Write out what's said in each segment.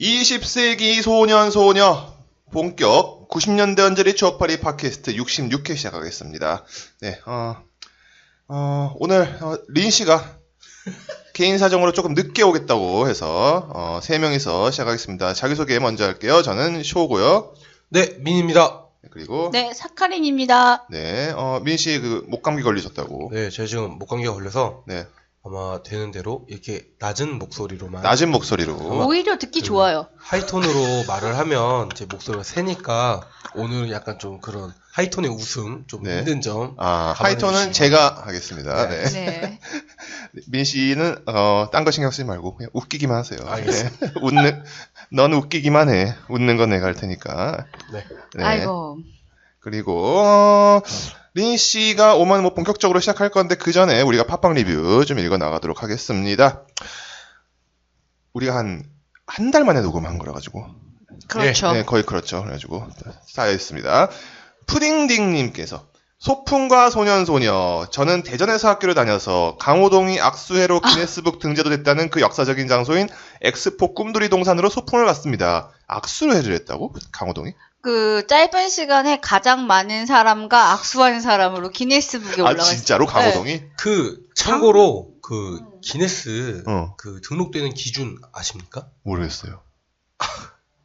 20세기 소년 소녀 본격 90년대 언저리 추억팔이 팟캐스트 66회 시작하겠습니다. 네, 오늘 린 씨가 개인 사정으로 조금 늦게 오겠다고 해서 3명이서 시작하겠습니다. 자기소개 먼저 할게요. 저는 쇼고요. 네, 민입니다. 그리고 네, 사카린입니다. 네, 민 씨 그 목감기 걸리셨다고. 네, 제가 지금 목감기가 걸려서 네. 아마 되는 대로 이렇게 낮은 목소리로만 낮은 목소리로 오히려 듣기 좋아요. 하이톤으로 말을 하면 제 목소리가 세니까 오늘 약간 좀 그런 하이톤의 웃음 좀 네. 힘든 점. 하이톤은 제가 하겠습니다. 네. 네. 민 씨는 딴 거 신경 쓰지 말고 그냥 웃기기만 하세요. 알겠습니다. 네. 넌 웃기기만 해. 웃는 건 내가 할 테니까. 네. 네. 아이고. 그리고 린 씨가 오면 뭐 본격적으로 시작할 건데 그 전에 우리가 팟빵 리뷰 좀 읽어 나가도록 하겠습니다. 우리가 한 달 만에 녹음한 거라 가지고. 그렇죠. 네, 거의 그렇죠. 그래가지고 쌓여 있습니다. 푸딩딩님께서 소풍과 소년소녀. 저는 대전에서 학교를 다녀서 강호동이 악수회로 기네스북 등재도 됐다는 그 역사적인 장소인 엑스포 꿈돌이 동산으로 소풍을 갔습니다. 악수회를 했다고? 강호동이? 그 짧은 시간에 가장 많은 사람과 악수한 사람으로 기네스북에 올라갔어요. 진짜로 강호동이? 그 참고로 그 기네스 어. 그 등록되는 기준 아십니까? 모르겠어요.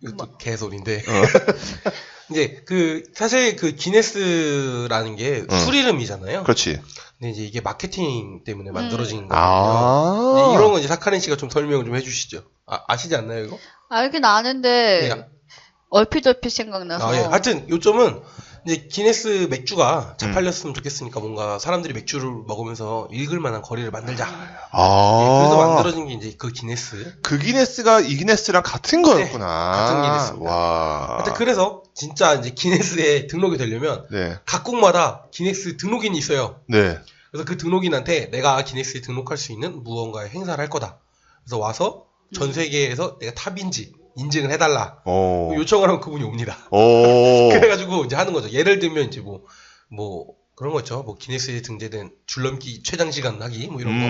이것도 개소리인데. 어. 이제 그 사실 그 기네스라는 게 술이름이잖아요. 그렇지. 근데 이제 이게 마케팅 때문에 만들어진 거거든요. 아. 이런 건 이제 사카린 씨가 좀 설명을 좀 해주시죠. 아시지 않나요 이거? 알긴 아는데 네. 얼핏 생각나서. 예. 하여튼 요점은 이제 기네스 맥주가 잘 팔렸으면 좋겠으니까 뭔가 사람들이 맥주를 먹으면서 읽을 만한 거리를 만들자. 그래서 만들어진 게 이제 그 기네스. 그 기네스가 이 기네스랑 같은 거였구나. 같은 기네스입니다. 와. 하여튼 그래서 진짜 이제 기네스에 등록이 되려면 네. 각국마다 기네스 등록인이 있어요. 네. 그래서 그 등록인한테 내가 기네스에 등록할 수 있는 무언가의 행사를 할 거다. 그래서 와서 전 세계에서 내가 탑인지 인증을 해달라. 요청을 하면 그분이 옵니다. 그래가지고 이제 하는 거죠. 예를 들면 이제 뭐 그런 거 있죠. 뭐 기네스에 등재된 줄넘기 최장 시간 하기 뭐 이런 거.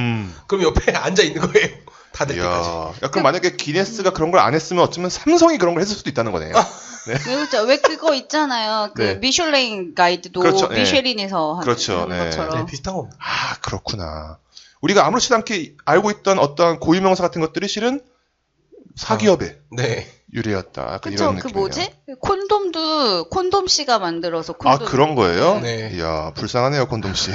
그럼 옆에 앉아 있는 거예요. 다들 때까지. 야, 그럼 만약에 기네스가 그런 걸 안 했으면 어쩌면 삼성이 그런 걸 했을 수도 있다는 거네요. 네. 그렇죠. 왜 그거 있잖아요. 그 네. 미슐랭 가이드도 그렇죠. 미쉐린에서 하는 그렇죠. 네. 것처럼. 네, 비슷한 겁니다. 아, 그렇구나. 우리가 아무렇지도 않게 알고 있던 어떤 고유명사 같은 것들이 실은 사기업에 네. 유리였다. 그렇죠. 이런 그 느낌이네요. 뭐지? 콘돔도 콘돔 씨가 만들어서 콘돔. 아, 그런 거예요? 네. 이야, 불쌍하네요, 콘돔 씨.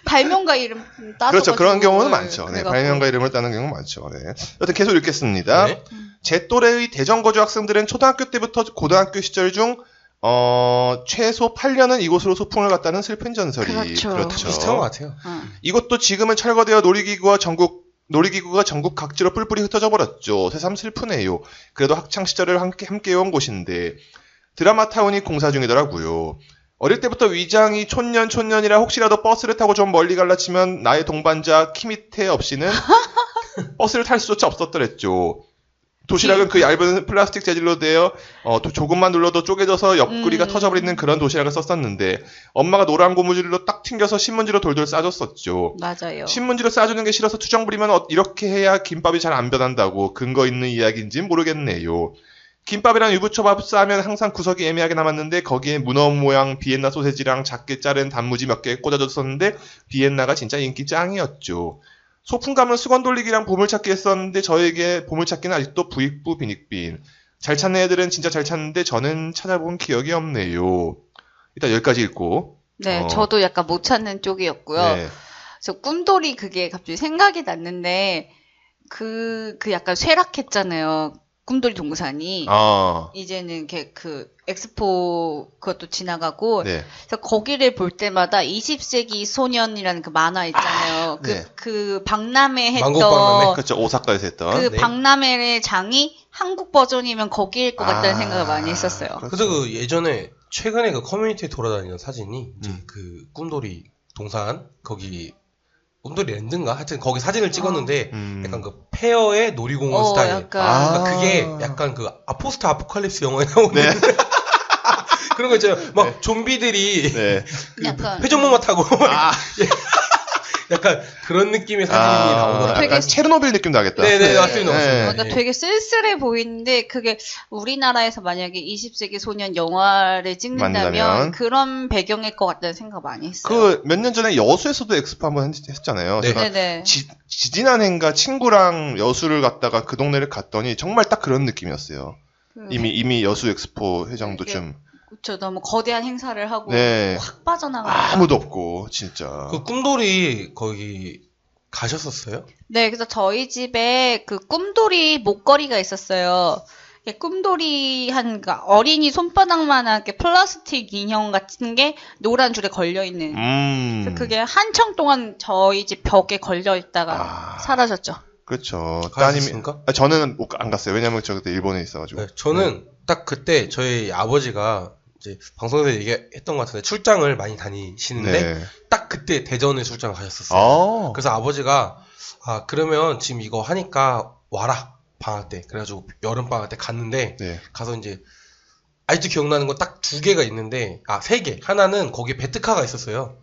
발명가 이름 따서. 그렇죠. 그런 경우는 많죠. 네, 그래갖고. 발명가 이름을 따는 경우는 많죠. 네. 여튼 계속 읽겠습니다. 네. 제 또래의 대전 거주 학생들은 초등학교 때부터 고등학교 시절 중 최소 8년은 이곳으로 소풍을 갔다는 슬픈 전설이 그렇죠. 비슷한 것 같아요. 이곳도 지금은 철거되어 놀이기구가 전국 각지로 뿔뿔이 흩어져 버렸죠. 새삼 슬프네요. 그래도 학창 시절을 함께 해온 곳인데 드라마 타운이 공사 중이더라고요. 어릴 때부터 위장이 촌년이라 혹시라도 버스를 타고 좀 멀리 갈라 치면 나의 동반자 키미테 없이는 버스를 탈 수조차 없었더랬죠. 도시락은 그 얇은 플라스틱 재질로 되어 조금만 눌러도 쪼개져서 옆구리가 터져버리는 그런 도시락을 썼었는데 엄마가 노란 고무줄로 딱 튕겨서 신문지로 돌돌 싸줬었죠. 맞아요. 신문지로 싸주는 게 싫어서 투정 부리면 이렇게 해야 김밥이 잘 안 변한다고 근거 있는 이야기인지 모르겠네요. 김밥이랑 유부초밥 싸면 항상 구석이 애매하게 남았는데 거기에 문어 모양 비엔나 소세지랑 작게 자른 단무지 몇 개 꽂아줬었는데 비엔나가 진짜 인기 짱이었죠. 소풍 가면 수건 돌리기랑 보물찾기 했었는데 저에게 보물찾기는 아직도 부익부 빈익빈. 잘 찾는 애들은 진짜 잘 찾는데 저는 찾아본 기억이 없네요. 일단 여기까지 읽고. 네, 저도 약간 못 찾는 쪽이었고요. 네. 그래서 꿈돌이 그게 갑자기 생각이 났는데 그 약간 쇠락했잖아요. 꿈돌이 동산이. 이제는 이렇게 그 엑스포 그것도 지나가고. 네. 그래서 거기를 볼 때마다 20세기 소년이라는 그 만화 있잖아요. 네. 그 박람회 했던. 만국박람회. 그렇죠. 오사카에서 했던. 그 네. 박람회의 장이 한국 버전이면 거기일 것 같다는 생각을 많이 했었어요. 그래서 그 예전에 최근에 그 커뮤니티에 돌아다니는 사진이 이제 음. 그 꿈돌이 동산 거기 꿈돌이 랜드인가? 하여튼 거기 사진을 찍었는데 약간 그 페어의 놀이공원 스타일. 약간. 그러니까 그게 약간 그 포스트 아포칼립스 영화에 나오는 네. 그런 거 있잖아요. 막 좀비들이 네. 그 약간. 회전목마 타고 약간 그런 느낌의 사진이 나오더라고요. 약간 체르노빌 느낌 나겠다. 네네, 맞습니다. 그러니까 되게 쓸쓸해 보이는데 그게 우리나라에서 만약에 20세기 소년 영화를 찍는다면 그런 배경일 것 같다는 생각 많이 했어요. 그 몇 년 전에 여수에서도 엑스포 한번 했잖아요. 네. 제가 지지난 해인가 친구랑 여수를 갔다가 그 동네를 갔더니 정말 딱 그런 느낌이었어요. 이미 여수 엑스포 회장도 좀. 그렇죠. 너무 거대한 행사를 하고 확 빠져나가고 아무도 없고 진짜. 그 꿈돌이 거기 가셨었어요? 네, 그래서 저희 집에 그 꿈돌이 목걸이가 있었어요. 꿈돌이 그러니까 어린이 손바닥만한 플라스틱 인형 같은 게 노란 줄에 걸려 있는. 그래서 그게 한참 동안 저희 집 벽에 걸려 있다가 사라졌죠. 그렇죠. 가셨습니까? 저는 안 갔어요. 왜냐면 저 그때 일본에 있어가지고. 네, 저는 딱 그때 저희 아버지가 이제 방송에서 얘기했던 것 같은데 출장을 많이 다니시는데 딱 그때 대전에 출장을 가셨었어요. 그래서 아버지가 그러면 지금 이거 하니까 와라 방학 때. 그래가지고 여름 방학 때 갔는데 가서 이제 아직도 기억나는 거 딱 2개가 있는데 3개. 하나는 거기에 베트카가 있었어요.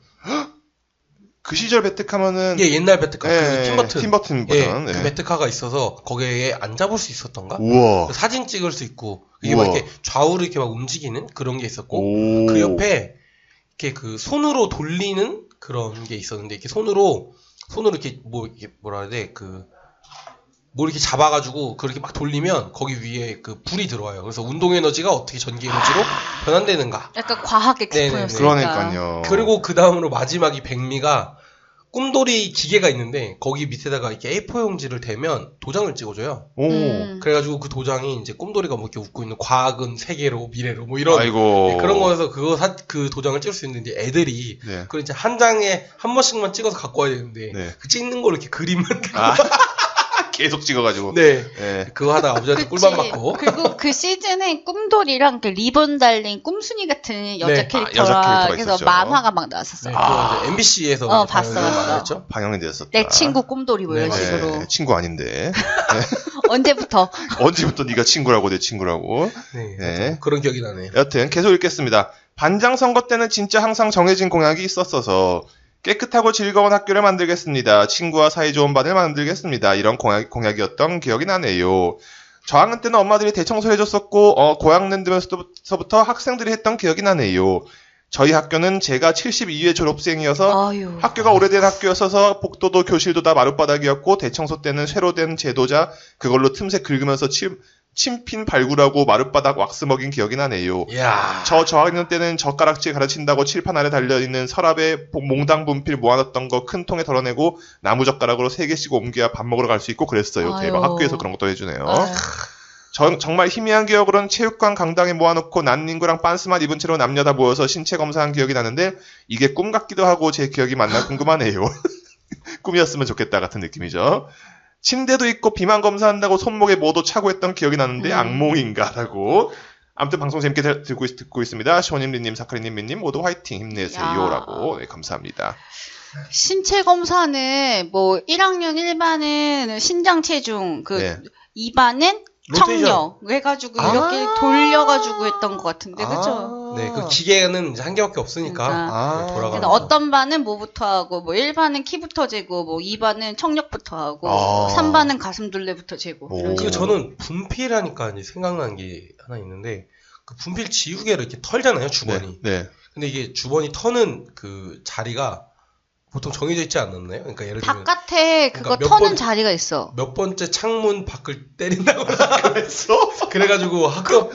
그 시절 베트카면은 옛날 베트카 그 팀버튼 버전. 그 베트카가 있어서 거기에 앉아볼 수 있었던가? 우와. 사진 찍을 수 있고 이게 막 이렇게 좌우로 이렇게 막 움직이는 그런 게 있었고 그 옆에 이렇게 그 손으로 돌리는 그런 게 있었는데 이렇게 손으로 이렇게 이게 뭐라 해야 돼? 뭘 이렇게 잡아가지고 그렇게 막 돌리면 거기 위에 그 불이 들어와요. 그래서 운동 에너지가 어떻게 전기 에너지로 변환되는가? 약간 과학 엑스포였으니까. 그러니까요. 그리고 그 다음으로 마지막이 백미가 꿈돌이 기계가 있는데 거기 밑에다가 이렇게 A4 용지를 대면 도장을 찍어줘요. 그래가지고 그 도장이 이제 꿈돌이가 뭐 이렇게 웃고 있는 과학은 세계로 미래로 뭐 이런 그런 거에서 그 도장을 찍을 수 있는데 애들이 그걸 이제 한 장에 한 번씩만 찍어서 갖고 와야 되는데 그 찍는 걸 이렇게 그림만 계속 찍어가지고. 그거 하다가 아버지한테 꿀밤 맞고. 그리고 그 시즌에 꿈돌이랑 그 리본 달린 꿈순이 같은 여자 캐릭터가 그래서 있었죠. 만화가 막 나왔었어요. 그거 MBC에서 봤어. 방영이 되었었다. 내 친구 꿈돌이 뭐 이런 식으로. 친구 아닌데. 언제부터 네가 친구라고 내 친구라고. 그런 기억이 나네. 여튼 계속 읽겠습니다. 반장 선거 때는 진짜 항상 정해진 공약이 있었어서 깨끗하고 즐거운 학교를 만들겠습니다. 친구와 사이좋은 반을 만들겠습니다. 이런 공약이었던 기억이 나네요. 저학년 때는 엄마들이 대청소 해줬었고 고학년 되면서부터 학생들이 했던 기억이 나네요. 저희 학교는 제가 72회 졸업생이어서 학교가 오래된 학교였어서 복도도 교실도 다 마룻바닥이었고 대청소 때는 쇠로 된 제도자 그걸로 틈새 긁으면서 침핀 발굴하고 마룻바닥 왁스 먹인 기억이 나네요. 저학년 때는 젓가락질 가르친다고 칠판 아래 달려있는 서랍에 몽당 분필 모아놨던 거 큰 통에 덜어내고 나무젓가락으로 3개씩 옮겨야 밥 먹으러 갈 수 있고 그랬어요. 대박. 학교에서 그런 것도 해주네요. 정말 희미한 기억으로는 체육관 강당에 모아놓고 난닝구랑 빤스만 입은 채로 남녀 다 모여서 신체 검사한 기억이 나는데 이게 꿈 같기도 하고 제 기억이 맞나 궁금하네요. 꿈이었으면 좋겠다 같은 느낌이죠. 침대도 있고 비만 검사한다고 손목에 뭐도 차고 했던 기억이 나는데 악몽인가라고. 아무튼 방송 재밌게 듣고 있습니다. 쇼님리님, 사카리님, 민님 모두 화이팅 힘내세요라고. 감사합니다. 신체 검사는 뭐 1학년 1반은 신장 체중, 2반은 청력 해가지고 이렇게 돌려가지고 했던 것 같은데 그렇죠? 네, 그 기계는 이제 한 개밖에 없으니까 돌아가면서 어떤 반은 뭐부터 하고 뭐 1반은 키부터 재고 뭐 2반은 청력부터 하고 3반은 가슴둘레부터 재고. 그리고 저는 분필하니까 이제 생각난 게 하나 있는데 그 분필 지우개를 이렇게 털잖아요 주번이. 근데 이게 주번이 터는 그 자리가 보통 정해져 있지 않았나요? 그러니까 예를 들면 바깥에 그거 터는 자리가 있어. 몇 번째 창문 밖을 때린다고 그랬어? 그래가지고 학교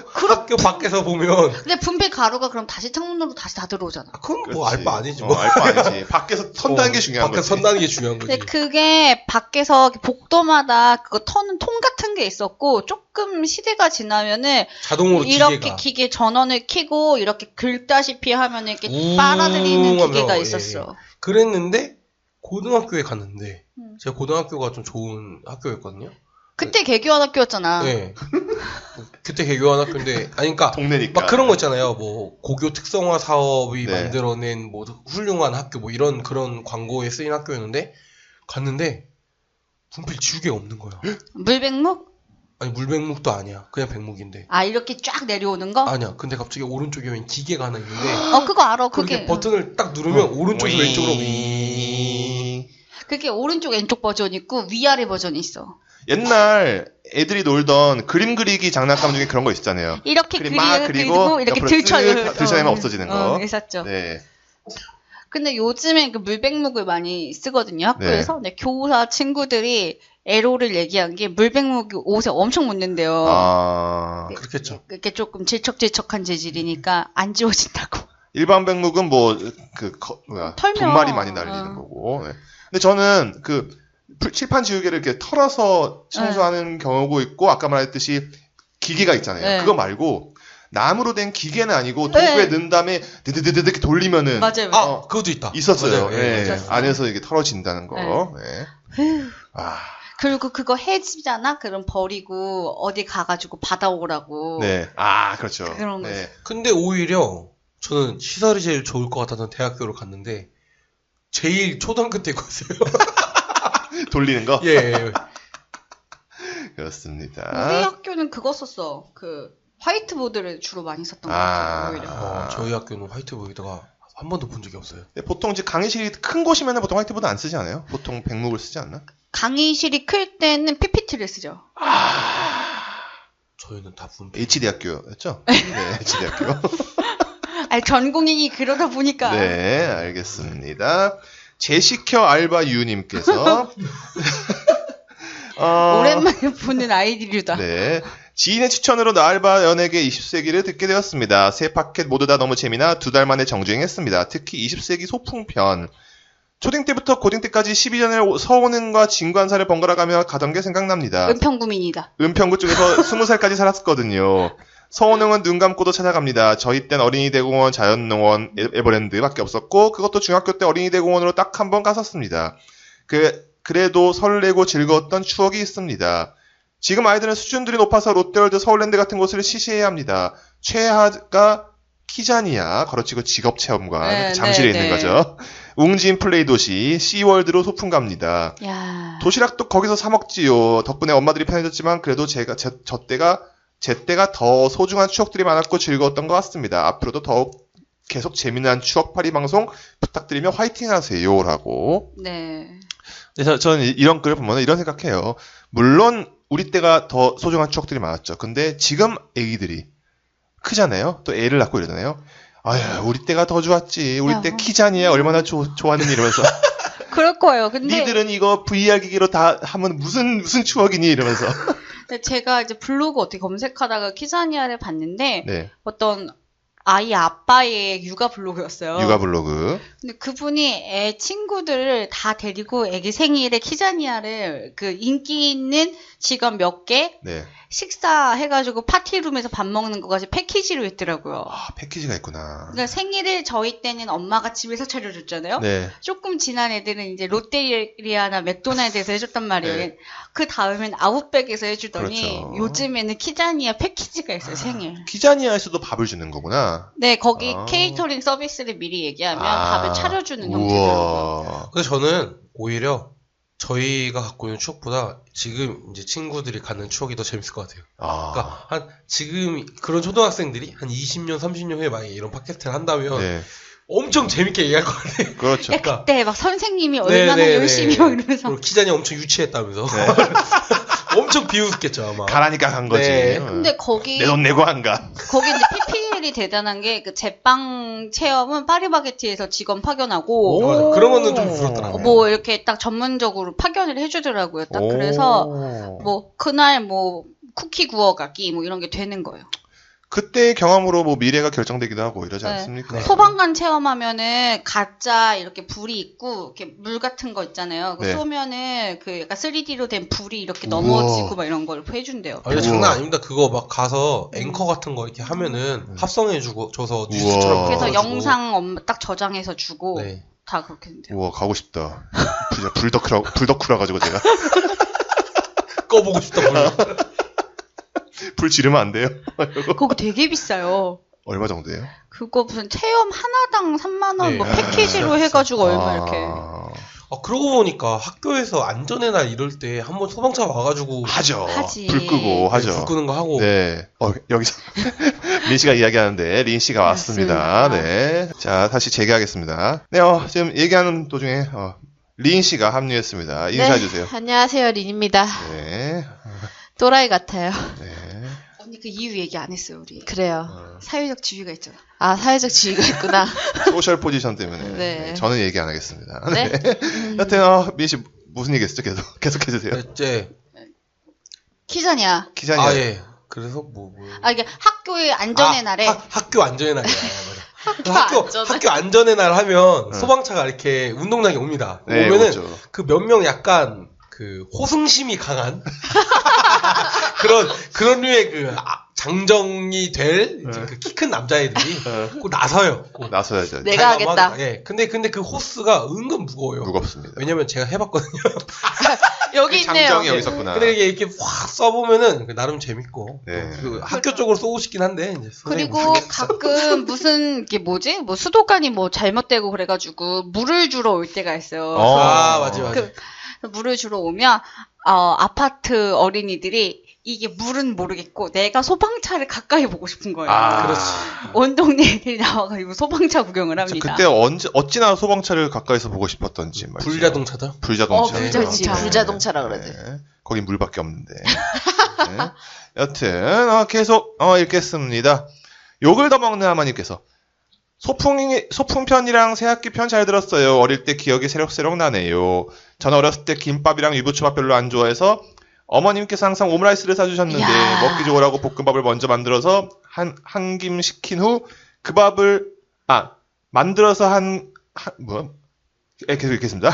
밖에서 보면. 근데 분필 가루가 그럼 다시 창문으로 다시 다 들어오잖아. 그건 뭐 알바 아니지 뭐. 알바 아니지. 밖에서 선다는 게 중요한 거지. 밖에서 선다는 게 중요한 거지. 근데 그게 밖에서 복도마다 그거 터는 통 같은 게 있었고 조금 시대가 지나면은 자동으로 이렇게 기계 전원을 켜고 이렇게 긁다시피 하면 이렇게 빨아들이는 기계가 있었어. 그랬는데 고등학교에 갔는데 제가 고등학교가 좀 좋은 학교였거든요. 그때 개교환 학교였잖아. 네. 그때 개교환 학교인데 그러니까 동네니까 막 그런 거 있잖아요. 뭐 고교 특성화 사업이 만들어낸 뭐 훌륭한 학교 뭐 이런 그런 광고에 쓰인 학교였는데 갔는데 분필 지우개가 없는 거야. 물백목? 아니 물백목도 아니야. 그냥 백목인데. 이렇게 쫙 내려오는 거? 아니야. 근데 갑자기 오른쪽에 웬 기계가 하나 있는데 그거 알아. 그게 버튼을 딱 누르면 오른쪽에서 왼쪽으로 그게 오른쪽 왼쪽 버전 있고 위아래 버전이 있어. 옛날 애들이 놀던 그림 그리기 장난감 중에 그런 거 있잖아요. 이렇게 그리고 이렇게 들쳐내면 없어지는 거. 있었죠. 네. 근데 요즘엔 그 물백목을 많이 쓰거든요, 학교에서. 네. 근데 교사 친구들이 애로를 얘기한 게 물백목이 옷에 엄청 묻는데요. 아, 그렇겠죠. 이렇게 조금 질척질척한 재질이니까 안 지워진다고. 일반 백목은 뭐, 분말이 많이 날리는 거고. 네. 근데 저는 칠판 지우개를 이렇게 털어서 청소하는 경우도 있고, 아까 말했듯이 기계가 있잖아요. 네. 그거 말고, 나무로 된 기계는 아니고, 도구에 넣은 다음에, 드드드드 이렇게 돌리면은. 맞아요. 그것도 있다. 있었어요. 맞아요. 네. 안에서 이게 털어진다는 거. 네. 그리고 그거 해지잖아? 그럼 버리고, 어디 가가지고 받아오라고. 네. 그렇죠. 그런 거. 네. 근데 오히려, 저는 시설이 제일 좋을 것 같아서 대학교를 갔는데, 제일 초등학교 때 갔어요. 돌리는 거? 예. 그렇습니다. 우리 학교는 그거 썼어. 화이트보드를 주로 많이 썼던 것 같아요, 오히려. 저희 학교는 화이트보드가 한 번도 본 적이 없어요. 네, 보통 이제 강의실이 큰 곳이면 보통 화이트보드 안 쓰지 않아요? 보통 백목을 쓰지 않나? 강의실이 클 때는 PPT를 쓰죠. 저희는 다 분필. H대학교였죠? 네, H대학교. 전공인이 그러다 보니까. 네, 알겠습니다. 제시켜 알바 유님께서 오랜만에 보는 아이디류다. 네. 지인의 추천으로 나알바 연예계 20세기를 듣게 되었습니다. 세 파켓 모두 다 너무 재미나 2달 만에 정주행했습니다. 특히 20세기 소풍편. 초딩 때부터 고딩 때까지 12년을 서원은과 진관사를 번갈아 가며 가던 게 생각납니다. 은평구민이다. 은평구 쪽에서 20살까지 살았거든요. 서원흥은 눈 감고도 찾아갑니다. 저희 땐 어린이대공원, 자연농원, 에버랜드밖에 없었고 그것도 중학교 때 어린이대공원으로 딱 한 번 갔었습니다. 그래도 설레고 즐거웠던 추억이 있습니다. 지금 아이들은 수준들이 높아서 롯데월드, 서울랜드 같은 곳을 시시해야 합니다. 최하가 키자니아, 걸어치고 직업체험관, 잠실에 있는 거죠. 웅진 플레이 도시, 씨월드로 소풍 갑니다. 야. 도시락도 거기서 사 먹지요. 덕분에 엄마들이 편해졌지만 그래도 제 때가 더 소중한 추억들이 많았고 즐거웠던 것 같습니다. 앞으로도 더욱 계속 재미난 추억팔이 방송 부탁드리며 화이팅 하세요. 라고. 네. 그래서 저는 이런 글을 보면 이런 생각해요. 물론 우리 때가 더 소중한 추억들이 많았죠. 근데 지금 애기들이 크잖아요. 또 애를 낳고 이러잖아요. 아유, 우리 때가 더 좋았지. 우리 때 키자니야 얼마나 좋았느니 이러면서. 그럴 거예요. 근데 니들은 이거 VR 기기로 다 하면 무슨 추억이니 이러면서. 제가 이제 블로그 어떻게 검색하다가 키자니아를 봤는데 네. 어떤 아이 아빠의 육아 블로그였어요. 육아 블로그. 근데 그분이 애 친구들을 다 데리고 애기 생일에 키자니아를 인기 있는 직원 몇 개 네. 식사해가지고 파티룸에서 밥 먹는 거까지 패키지로 했더라고요. 패키지가 있구나. 그러니까 생일을 저희 때는 엄마가 집에서 차려줬잖아요. 네. 조금 지난 애들은 이제 롯데리아나 맥도날드에서 해줬단 말이에요. 네. 그 다음엔 아웃백에서 해주더니 그렇죠. 요즘에는 키자니아 패키지가 있어요, 생일. 키자니아에서도 밥을 주는 거구나. 네, 거기 케이터링 서비스를 미리 얘기하면 밥을 차려주는 형태더라고요. 근데 저는 오히려 저희가 갖고 있는 추억보다 지금 이제 친구들이 갖는 추억이 더 재밌을 것 같아요. 그러니까 지금 그런 초등학생들이 한 20년, 30년 후에 만약에 이런 팟캐스트를 한다면 네. 엄청 재밌게 얘기할 것 같아요. 그렇죠. 그러니까 그때 막 선생님이 얼마나 열심히 막 이러면서. 그리고 키자니 엄청 유치했다면서. 네. 엄청 비웃겠죠 아마. 가라니까 간 거지. 네. 근데 거기 내 돈 내고 안 가. 거기 이제 PPL이 대단한 게 제빵 체험은 파리바게트에서 직원 파견하고. 맞아. 그러면은 좀 부럽더라고요. 뭐 이렇게 딱 전문적으로 파견을 해주더라고요. 딱 그래서 뭐 그날 뭐 쿠키 구워가기 뭐 이런 게 되는 거예요. 그때의 경험으로 뭐 미래가 결정되기도 하고 이러지 않습니까? 네. 소방관 체험하면은 가짜 이렇게 불이 있고 이렇게 물 같은 거 있잖아요. 네. 쏘면은 약간 3D로 된 불이 이렇게 넘어지고 막 이런 걸 해준대요. 아니 장난 아닙니다. 그거 막 가서 앵커 같은 거 이렇게 하면은 합성해주고 줘서 뉴스처럼. 그래서 영상 딱 저장해서 주고 네. 다 그렇게 된대요. 우와 가고 싶다. 불덕후라 가지고 제가 꺼보고 싶다. 불 지르면 안 돼요? 그거 되게 비싸요. 얼마 정도예요? 그거 무슨 체험 하나당 3만 원 뭐 패키지로 해가지고 얼마 이렇게. 그러고 보니까 학교에서 안전의 날 이럴 때 한번 소방차 와가지고 하지. 불 끄고 하죠. 불 끄는 거 하고. 네. 여기서 린 씨가 이야기하는데 린 씨가 왔습니다. 네. 자 다시 재개하겠습니다. 네. 지금 얘기하는 도중에 린 씨가 합류했습니다. 인사해 주세요. 안녕하세요, 린입니다. 네. 또라이 같아요. 네. 언니 그 이유 얘기 안 했어요, 우리. 그래요. 사회적 지위가 있잖아. 아, 사회적 지위가 있구나. 소셜 포지션 때문에. 네. 저는 얘기 안 하겠습니다. 네? 여튼 민 씨 무슨 얘기 했죠? 계속해 주세요. 키자냐. 기자님. 아, 예. 그래서 이게 학교의 안전의 날에. 학교 안전의 날이야. 맞아. 학교 안전의 날 하면 소방차가 이렇게 운동장에 옵니다. 네, 오면은 그렇죠. 그 몇 명 약간 그 호승심이 강한 그런 류의 그 장정이 될 그 키 큰 남자애들이 꼭 나서요. 나서야죠. 내가 하겠다. 예. 근데 그 호스가 은근 무거워요. 무겁습니다. 왜냐면 제가 해봤거든요. 여기 있네요. 장정이 여기 있었구나. 근데 이게 이렇게 확 쏴보면은 나름 재밌고. 네. 그 학교 쪽으로 쏘고 싶긴 한데. 이제 그리고 가끔 무슨 게 뭐지? 뭐 수도관이 뭐 잘못되고 그래가지고 물을 주러 올 때가 있어요. 맞아. 물을 주러 오면 아파트 어린이들이 이게 물은 모르겠고 내가 소방차를 가까이 보고 싶은 거예요. 그렇지. 온 동네 애들이 나와가지고 소방차 구경을 합니다. 그때 어찌나 소방차를 가까이서 보고 싶었던지 말이죠. 불자동차죠? 불자동차. 불자동차. 불자동차라 그러지. 네. 거긴 물밖에 없는데. 네. 여튼 계속 읽겠습니다. 욕을 더 먹는 하마님께서 소풍편이랑 새학기 편 잘 들었어요. 어릴 때 기억이 새록새록 나네요. 전 어렸을 때 김밥이랑 유부초밥 별로 안 좋아해서 어머님께서 항상 오므라이스를 싸주셨는데 먹기 좋으라고 볶음밥을 먼저 만들어서 한 김 식힌 후 그 밥을 만들어서 계속 읽겠습니다.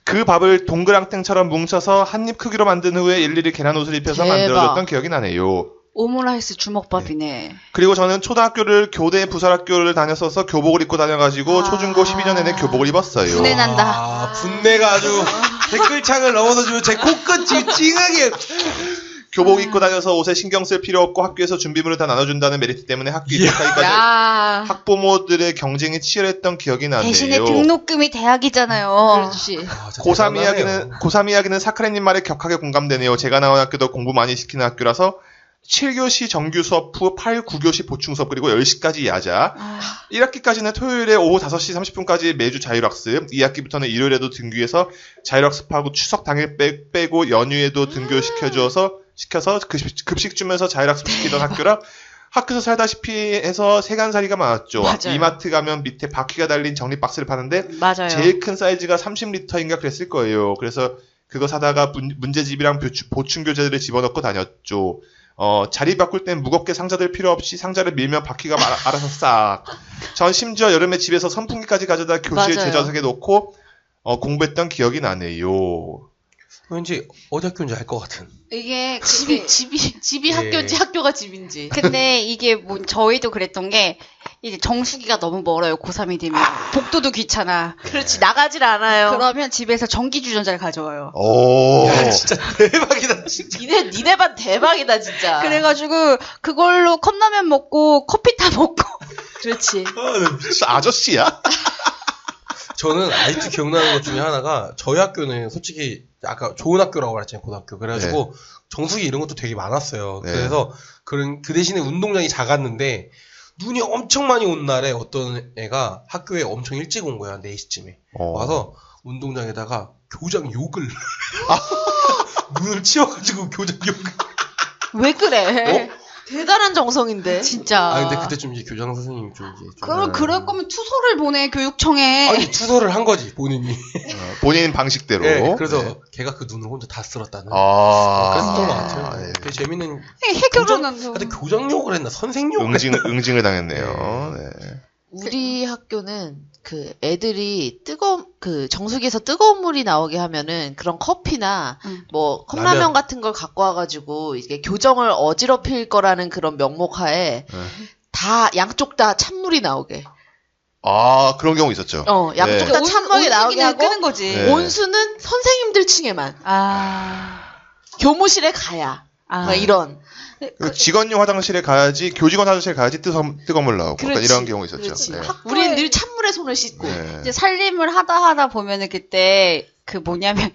그 밥을 동그랑땡처럼 뭉쳐서 한 입 크기로 만든 후에 일일이 계란옷을 입혀서 대박. 네. 만들어줬던 기억이 나네요. 오므라이스 주먹밥이네. 그리고 저는 초등학교를 교대 부설학교를 다녔어서 교복을 입고 다녀가지고 초중고 12년 내내 교복을 입었어요. 분해 난다. 분내가 아주 댓글창을 넘어서 지금 제 코끝이 찡하게. 교복 입고 다녀서 옷에 신경 쓸 필요 없고 학교에서 준비물을 다 나눠준다는 메리트 때문에 학교 입학하기까지 학부모들의 경쟁이 치열했던 기억이 나네요. 대신에 등록금이 대학이잖아요. 그렇지. 고3 이야기는 사카레님 말에 격하게 공감되네요. 제가 나온 학교도 공부 많이 시키는 학교라서 7교시 정규 수업 후 8, 9교시 보충 수업 그리고 10시까지 야자. 1학기까지는 토요일에 오후 5시 30분까지 매주 자율학습. 2학기부터는 일요일에도 등교해서 자율학습하고 추석 당일 빼고 연휴에도 등교시켜서 급식 주면서 자율학습 시키던 학교라 학교에서 살다시피 해서 세간살이가 많았죠. 맞아요. 이마트 가면 밑에 바퀴가 달린 정리 박스를 파는데 맞아요. 제일 큰 사이즈가 30리터인가 그랬을 거예요. 그래서 그거 사다가 문제집이랑 보충 교재들을 집어넣고 다녔죠. 자리 바꿀 땐 무겁게 상자 들 필요 없이 상자를 밀면 바퀴가 알아서 싹. 전 심지어 여름에 집에서 선풍기까지 가져다 교실 제자석에 놓고 공부했던 기억이 나네요. 왠지 어디 학교인지 알 것 같은. 이게 집이 학교인지 학교가 집인지. 근데 이게 뭐 저희도 그랬던 게 이제 정수기가 너무 멀어요. 고3이 되면 복도도 귀찮아. 그렇지, 나가질 않아요. 그러면 집에서 전기 주전자를 가져와요. 오. 야, 진짜 대박이다. 진짜. 니네 반 대박이다 진짜. 그래가지고 그걸로 컵라면 먹고 커피 타 먹고. 그렇지. 아저씨야? 저는 아직도 기억나는 것 중에 하나가 저희 학교는 솔직히 아까 좋은 학교라고 말했잖아요. 고등학교. 그래가지고 정수기 이런 것도 되게 많았어요. 네. 그래서 그 대신에 운동장이 작았는데 눈이 엄청 많이 온 날에 어떤 애가 학교에 엄청 일찍 온 거야. 한 4시쯤에. 와서 운동장에다가 교장 욕을 눈을 치워가지고 교장 욕을. 왜 그래? 대단한 정성인데. 진짜. 근데 그때 좀 이제 교장 선생님이 좀 이제 그럴 거면 투서를 보내 교육청에. 아니 투서를 한 거지 본인이. 본인 방식대로. 네, 그래서 걔가 그 눈을 혼자 다 쓸었다는. 그랬던 것 같아요. 되게 재밌는. 해결은. 근데 교장 욕을 했나 선생 욕을 응징을 당했네요. 네. 우리 학교는 그 애들이 정수기에서 뜨거운 물이 나오게 하면은 그런 커피나 뭐 컵라면 라면. 같은 걸 갖고 와가지고 이게 교정을 어지럽힐 거라는 그런 명목하에 다 양쪽 다 찬물이 나오게. 그런 경우 있었죠. 양쪽 다 찬물이 나오게 하고 끄는 거지. 네. 온수는 선생님들 층에만. 교무실에 가야. 막 이런. 직원용 화장실에 가야지, 교직원 화장실에 가야지 뜨거운 물 나오고. 약간 이런 경우 있었죠. 그렇지. 네. 우리는 늘 찬물에 손을 씻고. 네. 이제 살림을 하다 보면은 그때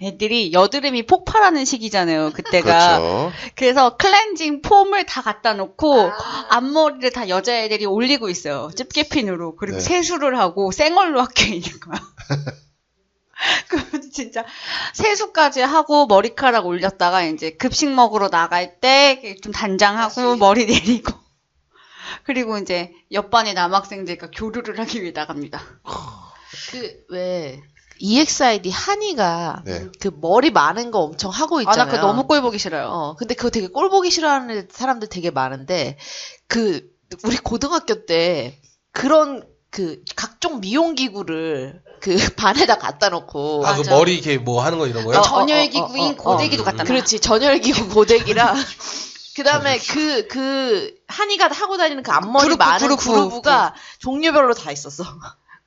애들이 여드름이 폭발하는 시기잖아요. 그때가. 그렇죠. 그래서 클렌징 폼을 다 갖다 놓고 앞머리를 다 여자애들이 올리고 있어요. 집게핀으로. 그리고 네. 세수를 하고 생얼로 학교에 있는 거야. 그 진짜 세수까지 하고 머리카락 올렸다가 이제 급식 먹으러 나갈 때 좀 단장하고 머리 내리고 그리고 이제 옆반의 남학생들과 교류를 하기 위해 나갑니다. 왜 EXID 한이가 네. 그 머리 많은 거 엄청 하고 있잖아요. 나 그거 너무 꼴 보기 싫어요. 근데 그거 되게 꼴 보기 싫어하는 사람들 되게 많은데 우리 고등학교 때 그런 각종 미용 기구를 반에다 갖다 놓고. 그 머리 이렇게 뭐 하는 거 이런 거요? 전열 기구인 고데기도 갖다 놔. 그렇지. 전열 기구 고데기랑. 그 다음에 한이가 하고 다니는 그 앞머리 많은 그루브가 종류별로 다 있었어.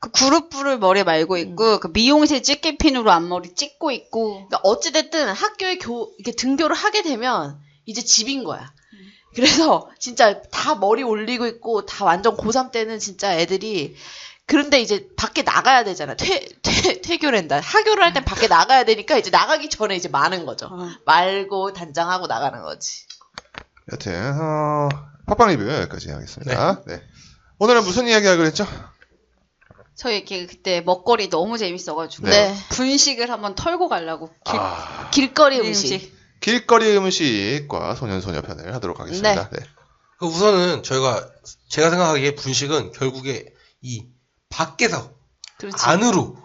그 그루브를 머리에 말고 있고, 그 미용실 집게핀으로 앞머리 찍고 있고. 그러니까 어찌됐든 학교에 이렇게 등교를 하게 되면 이제 집인 거야. 그래서 진짜 다 머리 올리고 있고 다 완전 고3 때는 진짜 애들이 그런데 이제 밖에 나가야 되잖아. 퇴교랜다. 하교를 할 땐 밖에 나가야 되니까 이제 나가기 전에 이제 마는 거죠. 말고 단장하고 나가는 거지. 여튼 팟빵 리뷰 여기까지 하겠습니다. 네. 오늘은 무슨 이야기 하기로 했죠? 저희 이렇게 그때 먹거리 너무 재밌어가지고 분식을 한번 털고 가려고 길거리 음식. 길거리 음식과 소년소녀 편을 하도록 하겠습니다. 네. 우선은 제가 생각하기에 분식은 결국에 이 밖에서 그렇지. 안으로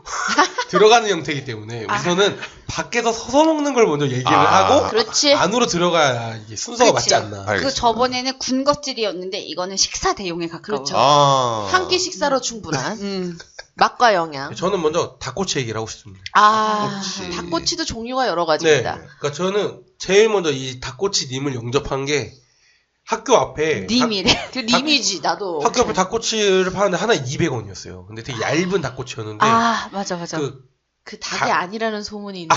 들어가는 형태이기 때문에 우선은 밖에서 서서 먹는 걸 먼저 얘기를 하고 그렇지. 안으로 들어가야 이게 순서가 맞지 않나. 그 저번에는 군것질이었는데 이거는 식사 대용에 가까워. 그렇죠. 한 끼 식사로 충분한 맛과 영양. 저는 먼저 닭꼬치 얘기를 하고 싶습니다. 닭꼬치도 종류가 여러 가지입니다. 네. 그러니까 저는 제일 먼저 이 닭꼬치님을 영접한 게 학교 앞에 님이래. 그 님이지 나도. 학교 앞에 닭꼬치를 파는데 하나에 200원이었어요. 근데 되게 얇은 닭꼬치였는데. 맞아. 그 닭이 아니라는 소문이 있는.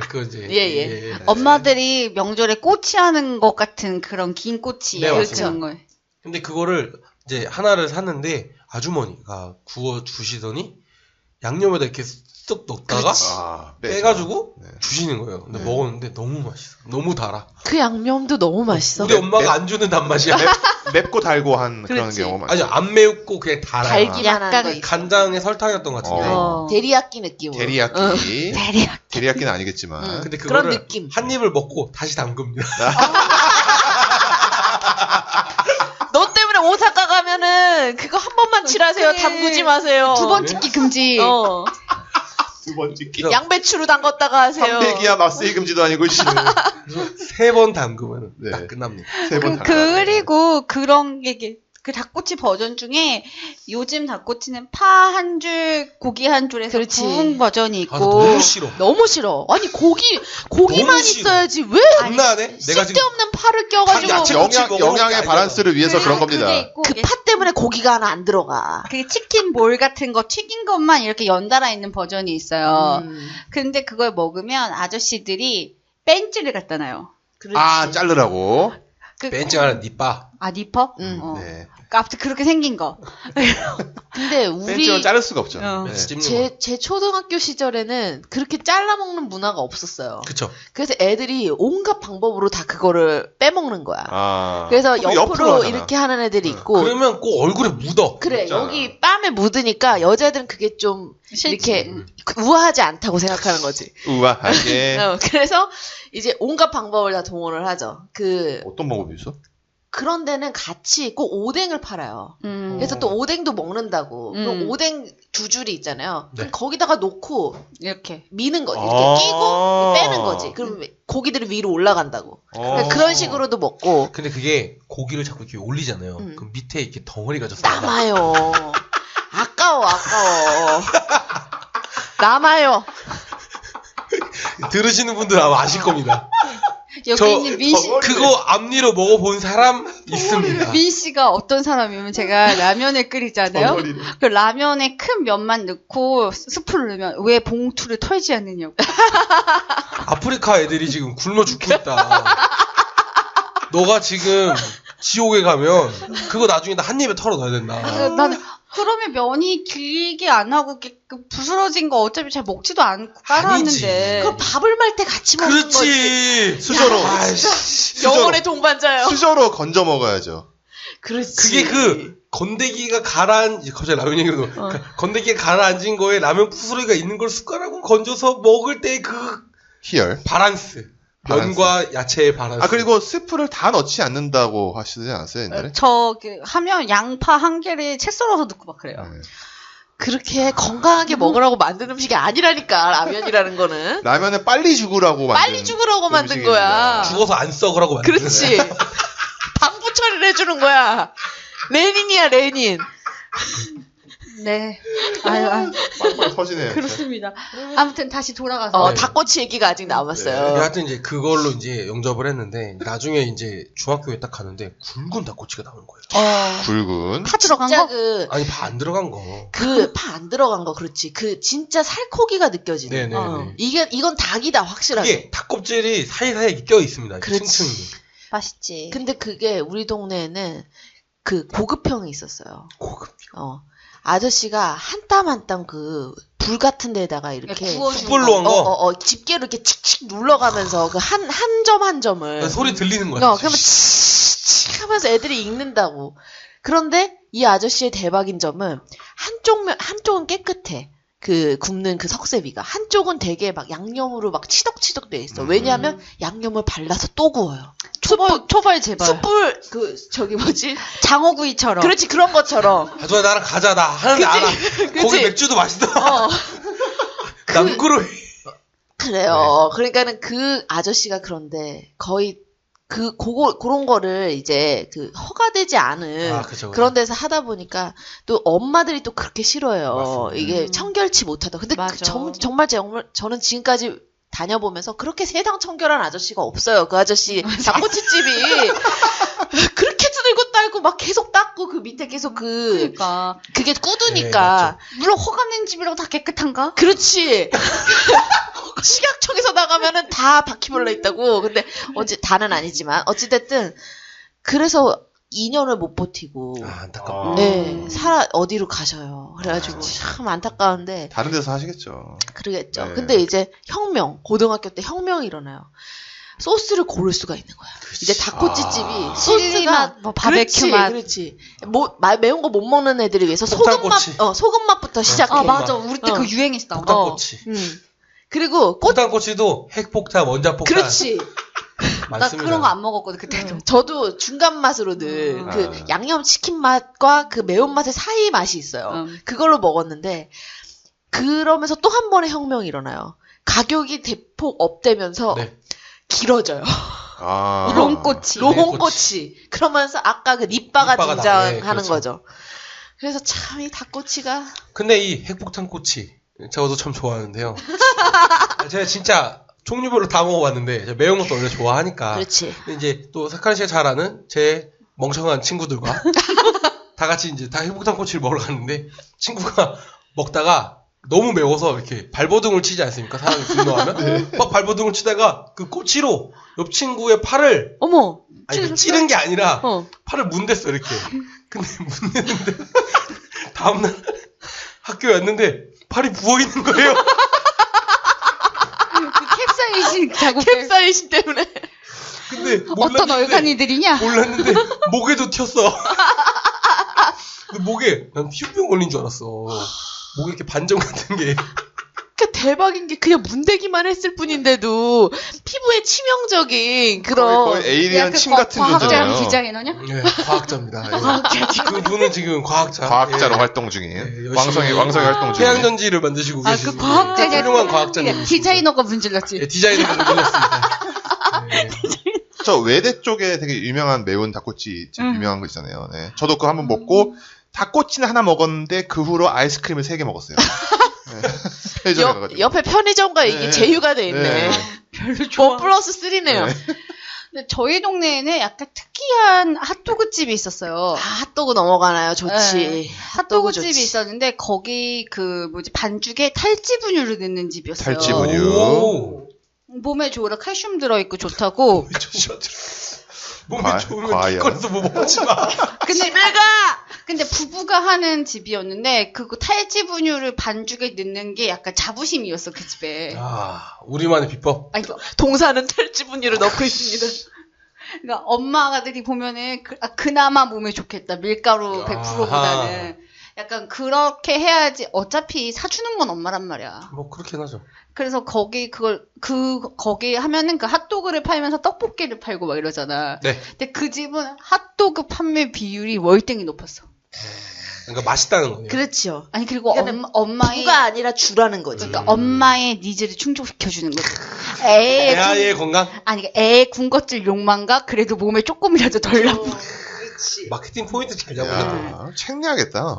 그 이제 예. 엄마들이 명절에 꼬치 하는 것 같은 그런 긴 꼬치. 네, 그런 걸. 근데 그거를 이제 하나를 샀는데 아주머니가 구워 주시더니 양념에다 이렇게 쓱 넣다가 빼가지고 주시는 거예요. 근데 먹었는데 너무 맛있어. 너무 달아. 그 양념도 너무 맛있어. 우리 엄마가 안 주는 단맛이야. 맵고 달고 한 그런 경우가 많아요. 아니 안 매웠고 그냥 달아요. 달기만 약간 간장에 설탕이었던 것 같은데. 데리야끼 느낌으로. 데리야끼는 아니겠지만. 근데 그거를 그런 느낌. 한 입을 먹고 다시 담급니다. 너 때문에 오사카 가면은 그거 한 번만 칠하세요. 담그지 마세요. 2번 찍기 금지. 2번 찍기. 양배추로 담궜다가 하세요. 300이야 맛세이 금지도 아니고 3번 담그면 딱 끝납니다. 3번 그리고 그런 게 그 닭꼬치 버전 중에 요즘 닭꼬치는 파 한 줄, 고기 한 줄에서 구운 버전이 있고. 너무 싫어. 아니 고기만 있어야지 왜? 장난해? 쓸데없는 파를 껴가지고. 영양의 밸런스를 위해서 그런 겁니다. 그 파 때문에 고기가 하나 안 들어가. 그게 치킨 볼 같은 거 튀긴 것만 이렇게 연달아 있는 버전이 있어요. 근데 그걸 먹으면 아저씨들이 벤치를 갖다 놔요. 자르라고. 벤치가 니빠. 니퍼? 네. 아무튼 그렇게 생긴 거. 근데 우리 벤치는 자를 수가 없죠. 제 초등학교 시절에는 그렇게 잘라 먹는 문화가 없었어요. 그쵸. 그래서 애들이 온갖 방법으로 다 그거를 빼먹는 거야. 그래서 옆으로 이렇게 하는 애들이 있고. 그러면 꼭 얼굴에 묻어. 그래, 진짜. 여기 뺨에 묻으니까 여자들은 그게 좀 이렇게 우아하지 않다고 생각하는 거지. 우아하게. 그래서 이제 온갖 방법을 다 동원을 하죠. 어떤 방법이 있어? 그런 데는 같이 꼭 오뎅을 팔아요. 그래서 또 오뎅도 먹는다고. 그럼 오뎅 2줄이 있잖아요. 그럼 거기다가 놓고 이렇게 미는 거지. 이렇게 끼고 빼는 거지. 그럼 고기들이 위로 올라간다고. 그러니까 그런 식으로도 먹고. 근데 그게 고기를 자꾸 이렇게 올리잖아요. 그럼 밑에 이렇게 덩어리가 좀 남아요. 아까워. 남아요. 들으시는 분들 아마 아실 겁니다. 여기 있는 민씨 그거 앞니로 먹어본 사람 있습니다. 민씨가 어떤 사람이면 제가 라면을 끓이잖아요. 그 라면에 큰 면만 넣고 스프를 넣으면 왜 봉투를 털지 않느냐고. 아프리카 애들이 지금 굶어 죽고 있다. 너가 지금 지옥에 가면 그거 나중에 한 입에 털어 넣어야 된다. 나는 그러면 면이 길게 안 하고 부스러진 거 어차피 잘 먹지도 않고 깔아놨는데. 그럼 밥을 말 때 같이 먹는 거지. 수저로. 영혼의 동반자요. 수저로 건져 먹어야죠. 그렇지. 그게 그 건더기가 갑자기 라면 얘기로 건더기가 가라앉은 거에 라면 부스러기가 있는 걸 숟가락으로 건져서 먹을 때 그 희열. 바란스. 면과 야채의 바란스. 그리고 스프를 다 넣지 않는다고 하시지 않았어요, 옛날에? 하면 양파 한 개를 채 썰어서 넣고 막 그래요. 네. 그렇게 건강하게 먹으라고 만든 음식이 아니라니까, 라면이라는 거는. 라면을 빨리 죽으라고 만든 거야. 죽어서 안 썩으라고 만든 거야. 그렇지. 방부 처리를 해주는 거야. 레닌이야, 레닌. 네. 아유. 빵빵 터지네요. 그렇습니다. 아무튼 다시 돌아가서. 닭꼬치 얘기가 아직 남았어요. 네. 하여튼 이제 그걸로 이제 영접을 했는데, 나중에 이제 중학교에 딱 가는데, 굵은 닭꼬치가 나오는 거예요. 굵은. 파 들어간 거? 아니, 파 안 들어간 거. 파 안 들어간 거, 그렇지. 진짜 살코기가 느껴지는. 네네. 이건 닭이다, 확실하게. 이게 닭껍질이 사이사이에 껴 있습니다. 그렇지. 층층이. 맛있지. 근데 그게 우리 동네에는 그 고급형이 있었어요. 고급형. 아저씨가 한 땀 한 땀 불 같은 데다가 이렇게 숯불로 한 거? 집게로 이렇게 칙칙 눌러가면서 그 한 점 한 점을. 소리 들리는 거야. 그러면 칙칙 하면서 애들이 익는다고. 그런데 이 아저씨의 대박인 점은 한쪽은 깨끗해. 굽는 석쇠비가. 한쪽은 되게 막 양념으로 막 치덕치덕 돼 있어. 왜냐하면 양념을 발라서 또 구워요. 초벌 제발. 숯불, 장어구이처럼. 그렇지, 그런 것처럼. 아주야, 나랑 가자. 나 하는데 알아. 거기 맥주도 맛있어. 남구로. 그래요. 그러니까는 그 아저씨가 그런데 거의 그런 거를 이제 허가되지 않은 그쵸. 그런 데서 하다 보니까 또 엄마들이 또 그렇게 싫어해요. 맞습니다. 이게 청결치 못하다. 근데 정말 저는 지금까지 다녀보면서 그렇게 세상청결한 아저씨가 없어요. 그 아저씨 닭꼬치집이 그렇게 두들고 딸고 막 계속 닦고 그 밑에 계속 그러니까 그게 꾸두니까. 네, 물론 허가낸 집이라고 다 깨끗한가? 그렇지. 식약청에서 나가면은 다 바퀴벌레 있다고. 근데 다는 아니지만 어찌됐든 그래서 2년을 못 버티고. 안타깝네. 네, 어디로 가셔요. 그래가지고 참 안타까운데. 다른 데서 하시겠죠. 그러겠죠. 네. 근데 이제 고등학교 때 혁명이 일어나요. 소스를 고를 수가 있는 거야. 이제 닭꼬치집이 소스가 맛, 바베큐 맛. 그렇지. 매운 거 못 먹는 애들을 위해서 소금 맛부터 시작해. 맞아. 우리 때 그 유행했어. 폭탄꼬치. 그리고 폭탄꼬치도 핵폭탄, 원자폭탄. 그렇지. 나 그런 거 안 먹었거든 그때도. 저도 중간 맛으로 늘 양념 치킨 맛과 그 매운 맛의 사이 맛이 있어요. 그걸로 먹었는데 그러면서 또 한 번의 혁명이 일어나요. 가격이 대폭 업되면서 길어져요. 롱꼬치. 그러면서 아까 그 립바가 등장하는 거죠. 그래서 참 이 닭꼬치가. 근데 이 핵폭탄꼬치 저도 참 좋아하는데요. 제가 진짜 종류별로 다 먹어봤는데 제가 매운 것도 원래 좋아하니까. 그렇지. 근데 이제 또 사카린 씨가 잘 아는 제 멍청한 친구들과 다 같이 이제 다 핵폭탄꼬치를 먹으러 갔는데 친구가 먹다가 너무 매워서 이렇게 발버둥을 치지 않습니까? 사람이 분노하면 막 발버둥을 치다가 그 꼬치로 옆 친구의 팔을 찌른 게 아니라 팔을 문댔어 이렇게. 근데 문댔는데 다음날 학교에 왔는데 팔이 부어 있는 거예요. 캡사이신 때문에. 근데 어떤 얼간이들이냐? 몰랐는데 목에도 튀었어. 근데 목에 난 피부병 걸린 줄 알았어. 목에 이렇게 반점 같은 게. 그러니까 대박인 게 그냥 문대기만 했을 뿐인데도 피부에 치명적인 그런. 거의 에이리언 침 같은 존재예요. 과학자랑 디자이너냐? 네, 과학자입니다. 그분은 지금 과학자로 활동 중이에요. 왕성히 활동 중이에요. 태양전지를 만드시고 계시고. 그 과학자냐? 훌륭한 과학자님. 디자이너가 문질렀지. 네, 디자이너가 문질렀습니다. 네. 저 외대 쪽에 되게 유명한 매운 닭꼬치 유명한 거 있잖아요. 네. 저도 그거 한번 먹고 닭꼬치는 하나 먹었는데 그 후로 아이스크림을 3개 먹었어요. 네. 옆에 편의점과 이게 제휴가 돼 있네. 별로 좋아. 4+3네요. 근데 저희 동네에는 약간 특이한 핫도그 집이 있었어요. 핫도그 넘어가나요? 좋지. 핫도그 집이 있었는데 거기 반죽에 탈지 분유를 넣는 집이었어요. 탈지 분유. 몸에 좋으라 칼슘 들어있고 좋다고. 몸에 좋으면 길거리에서 뭐 먹지 마. 근데 부부가 하는 집이었는데 그거 탈지 분유를 반죽에 넣는 게 약간 자부심이었어 그 집에. 우리만의 비법. 아니, 동사는 탈지 분유를 넣고 있습니다. 그러니까 엄마가들이 보면은 그나마 몸에 좋겠다. 밀가루 100%보다는. 약간 그렇게 해야지 어차피 사주는 건 엄마란 말이야. 뭐 그렇긴 하죠. 그래서 거기 하면은 그 핫도그를 팔면서 떡볶이를 팔고 막 이러잖아. 네. 근데 그 집은 핫도그 판매 비율이 월등히 높았어. 그러니까 맛있다는 거예요. 그렇죠. 아니 그리고 엄마의 부가 아니라 주라는 거지. 그러니까 엄마의 니즈를 충족시켜주는 거지. 애의 건강? 아니 애의 군것질 욕망과 그래도 몸에 조금이라도 덜 나쁜. 그렇지. 마케팅 포인트 잘 잡았네. 책 내야겠다.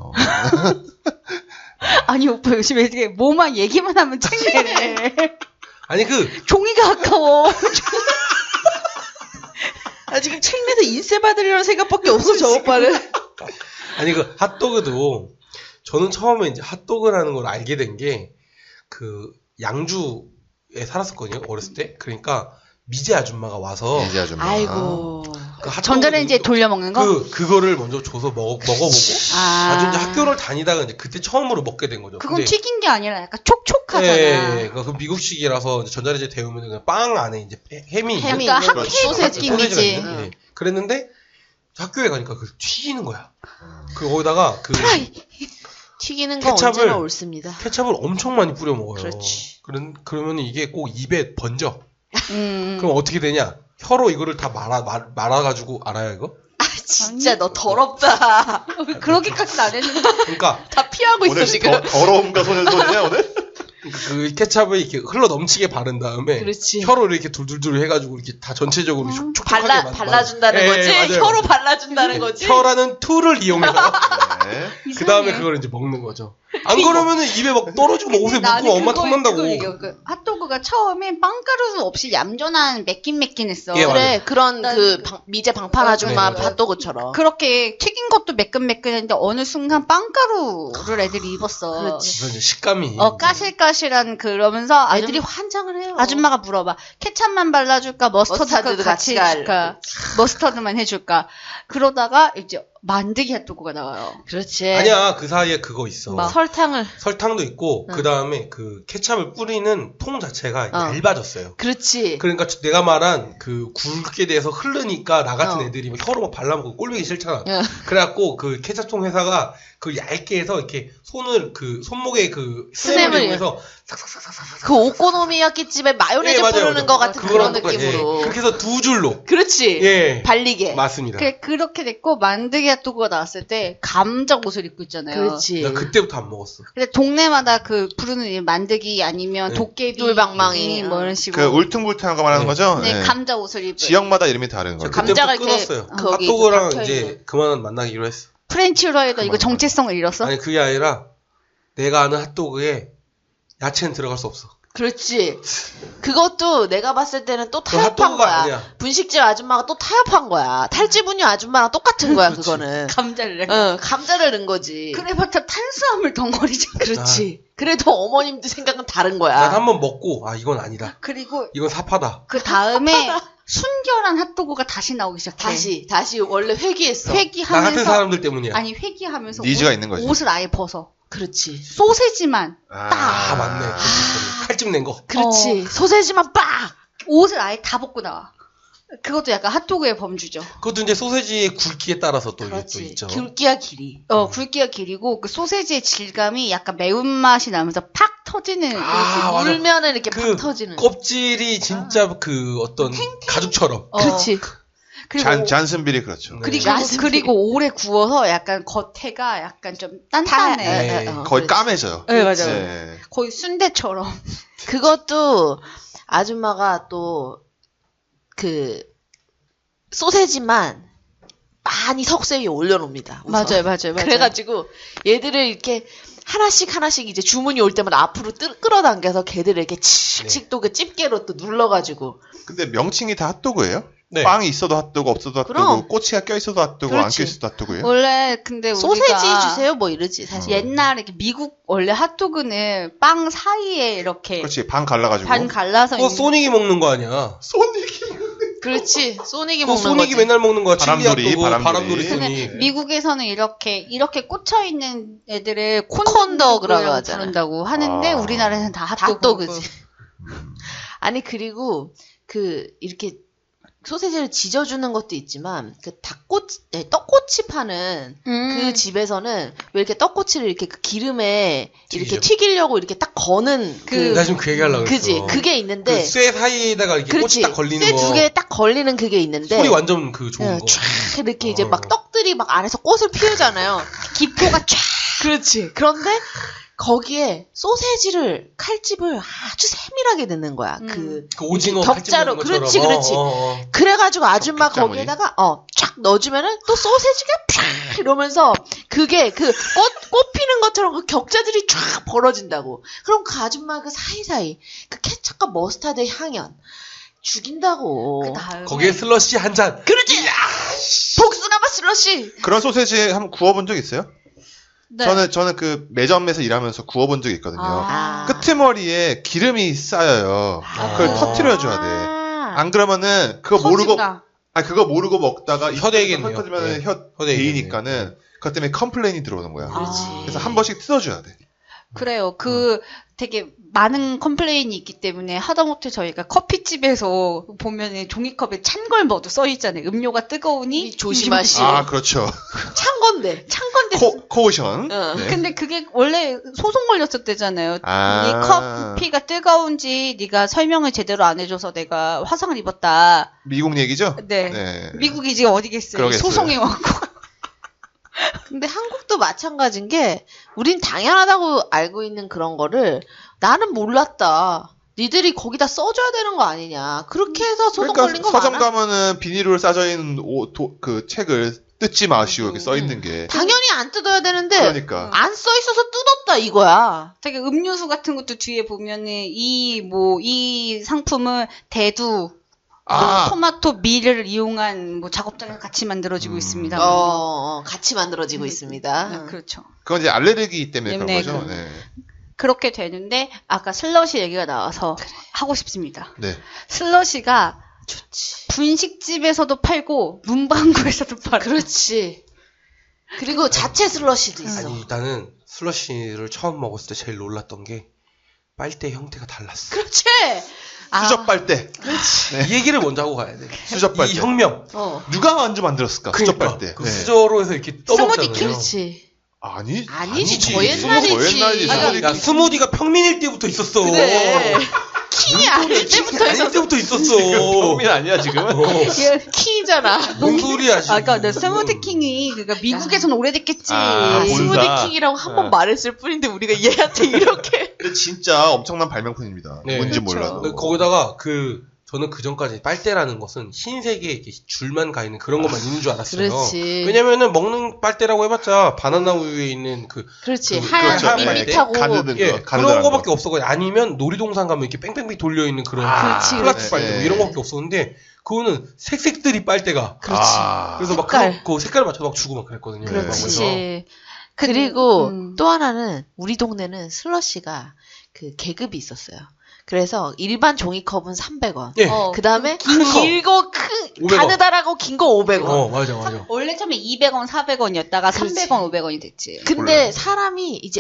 아니 오빠 요즘 애들이 뭐만 얘기만 하면 책 내래. 아니 종이가 아까워. 지금 책 내서 인쇄 받으려는 생각밖에 없어 저 오빠는. 아니 핫도그도 저는 처음에 이제 핫도그라는 걸 알게 된 게 그 양주에 살았었거든요 어렸을 때. 그러니까 미제 아줌마가 와서 미제 아줌마. 아이고. 그 전자레인지에 돌려 먹는 거? 그거를 먼저 줘서 먹어보고 아주 이제 학교를 다니다가 이제 그때 처음으로 먹게 된 거죠. 그건 근데, 튀긴 게 아니라 약간 촉촉하잖아. 네, 그 미국식이라서 이제 전자레인지에 데우면 그냥 빵 안에 이제 햄이 그러니까 핫케이크 소세지가 느낌이지. 있는. 네. 그랬는데 학교에 가니까 그 튀기는 거야. 거기다가 프라이. 튀기는 거 언제나 옳습니다. 케찹을 엄청 많이 뿌려 먹어요. 그렇지. 그러면 이게 꼭 입에 번져. 그럼 어떻게 되냐? 혀로 이거를 다 말아가지고 알아요 이거? 아 진짜 아니? 너 더럽다. 그러기까지는 안 했는데. 그러니까 다 피하고 있어 지금. 더러움과 소년소녀냐 오늘? 그 케찹을 이렇게 흘러 넘치게 바른 다음에 그렇지. 혀로 이렇게 둘둘둘 해가지고 이렇게 다 전체적으로 촉촉하게 발라준다는 거지. 맞아요. 혀로 발라준다는 거지. 혀라는 툴을 이용해서 네. 그 다음에 그걸 이제 먹는 거죠. 안 그러면은 입에 막 떨어지고 옷에 묻고 엄마 탐난다고. 그 핫도그가 처음엔 빵가루 없이 얌전한 매끈매끈했어. 예, 그래 그런 그 미제 방판 아줌마 핫도그처럼. 그렇게 튀긴 것도 매끈매끈했는데 어느 순간 빵가루를 애들이 입었어. 그렇지. 그런 식감이. 까실까실한 그러면서 애들이 환장을 해요. 아줌마가 물어봐. 케찹만 발라줄까 머스터드 같이 해줄까 머스터드만 해줄까. 그러다가 이제 만드기 핫도그가 나와요. 그렇지. 아니야 그 사이에 그거 있어. 설탕도 있고 그 다음에 그 케찹을 뿌리는 통 자체가 얇아졌어요. 그렇지. 그러니까 내가 말한 그 굵게 돼서 흐르니까 나 같은 애들이 막 혀로 막 발라먹고 꼴보기 싫잖아. 그래갖고 그 케찹통 회사가 그 얇게 해서 이렇게 손을 그 손목에 그 스냅을 이용해서 삭삭삭삭삭 그 오코노미야끼 집에 마요네즈 뿌리는 것 같은 그런 느낌으로. 예. 그렇게 해서 두 줄로. 그렇지. 예. 발리게. 맞습니다. 그렇게 됐고 만드기 핫도그가 나왔을 때 감자 옷을 입고 있잖아요. 그렇지. 나 그때부터 안 먹었어. 근데 동네마다 그 부르는 만드기 아니면 도깨비, 돌방망이 뭐 이런 식으로. 그 울퉁불퉁한 거 말하는 거죠? 네, 감자 옷을 입고. 지역마다 이름이 다른 거죠. 감자가 끊었어요. 핫도그랑 이제 그만 만나기로 했어. 프렌치 후라이도 이거 정체성을 잃었어? 아니 그게 아니라 내가 아는 핫도그에 야채는 들어갈 수 없어. 그렇지. 그것도 내가 봤을 때는 또 타협한 거야. 아니야. 분식집 아줌마가 또 타협한 거야. 탈지분유 아줌마랑 똑같은 거야, 그거는. 감자를. 감자를 넣은 거지. 그래봤자 탄수화물 덩어리잖아. 그렇지. 그래도 어머님들 생각은 다른 거야. 난 한번 먹고 이건 아니다. 그리고 이건 사파다. 그 다음에 순결한 핫도그가 다시 나오기 시작해. 다시 원래 회귀했어. 회귀하면서 나 같은 사람들 때문이야. 아니 회귀하면서 니즈가 있는 거지. 옷을 아예 벗어. 그렇지. 소세지만 딱 맞네. 칼집 낸 거. 그렇지. 소세지만 빡. 옷을 아예 다 벗고 나와. 그것도 약간 핫도그의 범주죠. 그것도 이제 소세지의 굵기에 따라서 또 이게 또 있죠. 굵기와 길이. 굵기가 길이고 그 소세지의 질감이 약간 매운맛이 나면서 팍 터지는. 물면은 이렇게 팍 터지는. 껍질이 진짜 그 어떤 가죽처럼. 그렇지. 그리고 잔슨빌이 그렇죠. 그리고 오래 구워서 약간 겉에가 약간 좀 단단해. 거의 까매져요. 네, 맞아요. 네. 거의 순대처럼. 그것도 아줌마가 또 그 소세지만 많이 석쇠 위에 올려놓습니다. 맞아요. 그래가지고 얘들을 이렇게 하나씩 이제 주문이 올 때마다 앞으로 끌어당겨서 걔들을 이렇게 칙칙 또 그 집게로 또 눌러가지고. 근데 명칭이 다 핫도그예요? 네. 빵이 있어도 핫도그, 없어도 핫도그, 그럼. 꼬치가 껴있어도 핫도그, 안 껴있어도 핫도그예요? 원래 근데 우리가 소세지 주세요 뭐 이러지 사실. 옛날에 미국 원래 핫도그는 빵 사이에 이렇게 그렇지, 반 갈라가지고. 반 갈라서 그거 소닉이 먹는 거 아니야? 그렇지. 소닉이 먹는 소닉이 거지. 맨날 먹는 거야. 바람돌이. 근데 미국에서는 이렇게 꽂혀 있는 애들을 콘더그라고 부른다고 하는데 우리나라에서는 다 핫도그지. 아니 그리고 그 이렇게 소세지를 지져주는 것도 있지만 그 떡꼬치 파는 그 집에서는 왜 이렇게 떡꼬치를 이렇게 그 기름에 이렇게 튀기려고 이렇게 딱 거는 나 지금 그 얘기하려고 그지 했어. 그게 있는데 그 쇠 사이에다가 이렇게 그렇지. 꽃이 딱 걸리는 쇠 거. 두 개에 딱 걸리는 그게 있는데 소리 완전 그 좋은 거. 쫙 이렇게 이제 막 떡들이 막 안에서 꽃을 피우잖아요. 기포가 쫙. 그렇지. 그런데 거기에 소세지를 칼집을 아주 세밀하게 넣는 거야. 그 오징어 겹자로 그렇지. 그래가지고 아줌마 거기에다가 쫙 넣어주면은 또 소세지가 팍 이러면서 그게 그 꽃 피는 것처럼 그 격자들이 쫙 벌어진다고. 그럼 그 아줌마 그 사이사이 그 케첩과 머스타드의 향연 죽인다고. 거기에 슬러시 한 잔. 그렇지. 복숭아맛 슬러시. 그런 소세지 한번 구워본 적 있어요? 네. 저는 그 매점에서 일하면서 구워본 적이 있거든요. 끄트머리에 기름이 쌓여요. 그걸 터트려줘야 돼. 안 그러면은 그거 모르고 먹다가 혀대겠네요. 터지면 혀 데이니까는 그것 때문에 컴플레인이 들어오는 거야. 그래서 한 번씩 뜯어줘야 돼. 그래요. 되게 많은 컴플레인이 있기 때문에 하다못해 저희가 커피집에서 보면은 종이컵에 찬 걸 뭐도 써있잖아요. 음료가 뜨거우니 조심하시오. 그렇죠. 찬 건데. 코오션. 네. 근데 그게 원래 소송 걸렸었대잖아요. 이 커피가 뜨거운지 네가 설명을 제대로 안 해줘서 내가 화상을 입었다. 미국 얘기죠? 네. 미국이지 어디겠어요. 그러겠어요. 소송해왔고. 근데 한국도 마찬가지인 게 우린 당연하다고 알고 있는 그런 거를 나는 몰랐다. 니들이 거기다 써줘야 되는 거 아니냐. 그렇게 해서 소송 걸린 거 서점 많아. 가면은 비닐로 싸져 있는 그 책을 뜯지 마시오 이렇게 써 있는 게. 당연히 안 뜯어야 되는데 그러니까. 안 써 있어서 뜯었다 이거야. 되게 음료수 같은 것도 뒤에 보면은 이 상품은 대두 토마토 밀을 이용한 작업장을 같이 만들어지고 있습니다. 같이 만들어지고 있습니다. 네, 그렇죠. 그건 이제 알레르기 때문에 그런 거죠. 네. 그렇게 되는데 아까 슬러시 얘기가 나와서 하고 싶습니다. 네. 슬러시가 좋지. 분식집에서도 팔고 문방구에서도 팔아. 그렇지. 그리고 자체 슬러시도 있어. 아니 나는 슬러시를 처음 먹었을 때 제일 놀랐던 게 빨대 형태가 달랐어. 그렇지. 수저 빨대. 그렇지. 네. 이 얘기를 먼저 하고 가야 돼. 수저 빨대. 이 혁명. 누가 먼저 만들었을까? 수저 빨대. 그 수저로 해서 이렇게 떠먹잖아요. 그렇지. 아니지. 더 옛날이지. 그러니까 스무디가 평민일 때부터 있었어. 그래. 킹이 아닐 때부터 있었어. 평민 아니야 지금은? 킹이잖아. 뭔 소리야 지금. 그러니까 스무디 킹이 미국에서는 오래됐겠지. 스무디 킹이라고 한 번 말했을 뿐인데 우리가 얘한테 이렇게. 근데 진짜 엄청난 발명품입니다. 네, 뭔지 그렇죠. 몰라도. 거기다가 저는 그 전까지 빨대라는 것은 흰색에 이렇게 줄만 가 있는 그런 것만 있는 줄 알았어요. 그렇지. 왜냐면은 먹는 빨대라고 해봤자 바나나 우유에 있는 그렇지. 하얀 밋밋하고 그런 거밖에 없었고 아니면 놀이동산 가면 이렇게 뺑뺑뺑 돌려 있는 그런 플라스틱 빨대 이런 거밖에 없었는데 그거는 색색들이 빨대가. 그렇지. 그래서 막 그 색깔 맞춰서 막 주고 막 그랬거든요. 그렇지. 그리고 또 하나는 우리 동네는 슬러시가 그 계급이 있었어요. 그래서 일반 종이컵은 300원. 예. 그 다음에 길고 가느다라고 긴 거 500원. 맞아. 원래 처음에 200원, 400원이었다가 300원, 500원이 됐지. 근데 사람이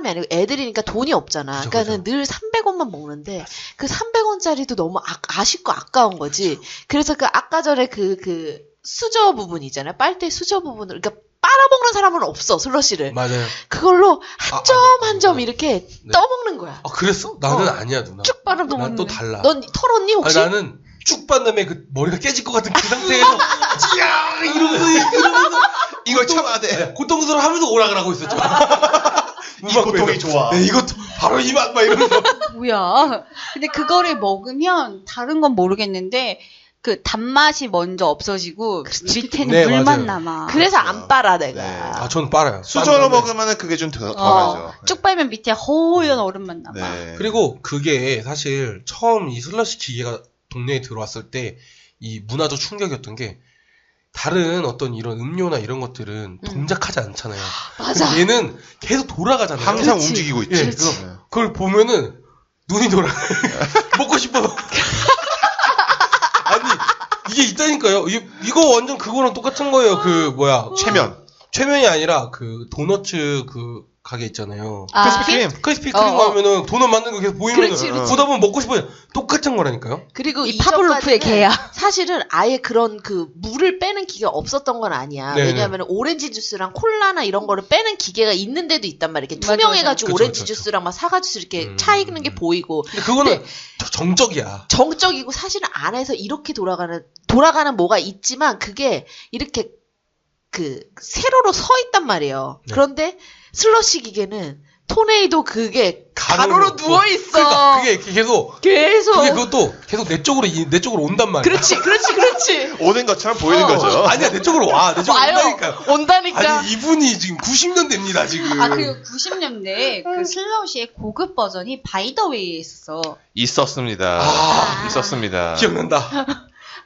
아니고 애들이니까 돈이 없잖아. 그러니까는 늘 300원만 먹는데 그 300원짜리도 너무 아쉽고 아까운 거지. 그래서 그 아까 전에 그 수저 부분 있잖아요. 빨대 수저 부분을 그러니까 빨아먹는 사람은 없어, 슬러시를. 맞아요. 그걸로 한 점 한 점 이렇게 떠먹는 거야. 그랬어? 나는 아니야, 누나. 쭉 빨아먹는. 난 또 달라. 넌 털었니, 혹시? 나는 쭉 빤 다음에 그 머리가 깨질 것 같은 그 상태에서 찌야 이러면서 이걸 참아야 돼. 고통스러워하면서 오락을 하고 있었죠. 이 고통이 좋아. 네, 이것도 바로 이 맛 막 이러면서. 뭐야. 근데 그거를 먹으면 다른 건 모르겠는데 그 단맛이 먼저 없어지고 밑에는 물만 맞아요. 남아. 그래서 안 빨아 내가. 네. 전 빨아요. 수저로 먹으면은 그게 좀 덜하죠. 쭉 빨면 밑에 허연 얼음만 남아. 네. 그리고 그게 사실 처음 이 슬러시 기계가 동네에 들어왔을 때 이 문화적 충격이었던 게 다른 어떤 이런 음료나 이런 것들은 동작하지 않잖아요. 맞아. 근데 얘는 계속 돌아가잖아요. 항상 그렇지. 움직이고 있지. 예, 그래서 그걸 보면은 눈이 돌아. 먹고 싶어. 아니 이게 있다니까요. 이거 완전 그거랑 똑같은 거예요. 그 뭐야 최면. 최면이 아니라 그 도너츠 그 가게 있잖아요. 크리스피 크림 가면은 도넛 만든 거 계속 보이면 그렇지. 보다 보면 먹고 싶어요. 똑같은 거라니까요. 그리고 이 파블로프의 개야. 사실은 아예 그런 그 물을 빼는 기계가 없었던 건 아니야. 네네. 왜냐하면 오렌지 주스랑 콜라나 이런 거를 빼는 기계가 있는 데도 있단 말이야. 이렇게 투명해가지고 그쵸, 오렌지 그쵸. 주스랑 막 사가지고 이렇게 차이는 게 보이고. 근데 그거는 정적이야. 정적이고 사실은 안에서 이렇게 돌아가는 뭐가 있지만 그게 이렇게 그 세로로 서 있단 말이에요. 네. 그런데 슬러시 기계는 토네이도 그게 가로로 누워 있어. 그러니까 그게 계속 계속. 그게 그것도 계속 내 쪽으로 온단 말이야. 그렇지. 오는 것처럼 보이는 거죠. 아니야 내 쪽으로 와. 내 쪽으로 온다니까. 온다니까. 아니 이분이 지금 90년대입니다 지금. 그리고 90년대에 그 슬러시의 고급 버전이 바이더웨이에 있었어. 있었습니다. 있었습니다. 기억난다.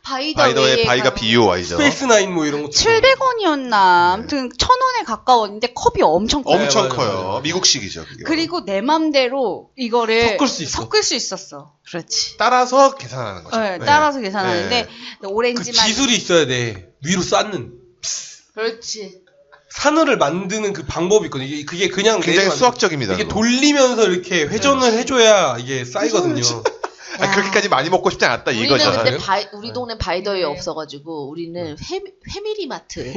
바이더의 바이가 BOY죠. 스페이스 나인 뭐 이런 거. 700원이었나. 아무튼 1,000원에 가까웠는데 컵이 엄청 커요. 엄청 맞아, 커요. 맞아. 미국식이죠. 그게. 그리고 내 맘대로 이거를 섞을 수 있어. 었어 그렇지. 따라서 계산하는 거죠. 네, 따라서 계산하는데 네. 그 오렌지만 기술이 있어야 돼. 위로 쌓는. 그렇지. 산을 만드는 그 방법이 있거든요. 그게 그냥 굉장히 내리면 수학적입니다. 이게 그거. 돌리면서 이렇게 회전을 해줘야 이게 쌓이거든요. 그렇게까지 많이 먹고 싶지 않았다 이거죠. 우리는 근데 우리 동네 바이더웨이 없어가지고 우리는 회미리마트.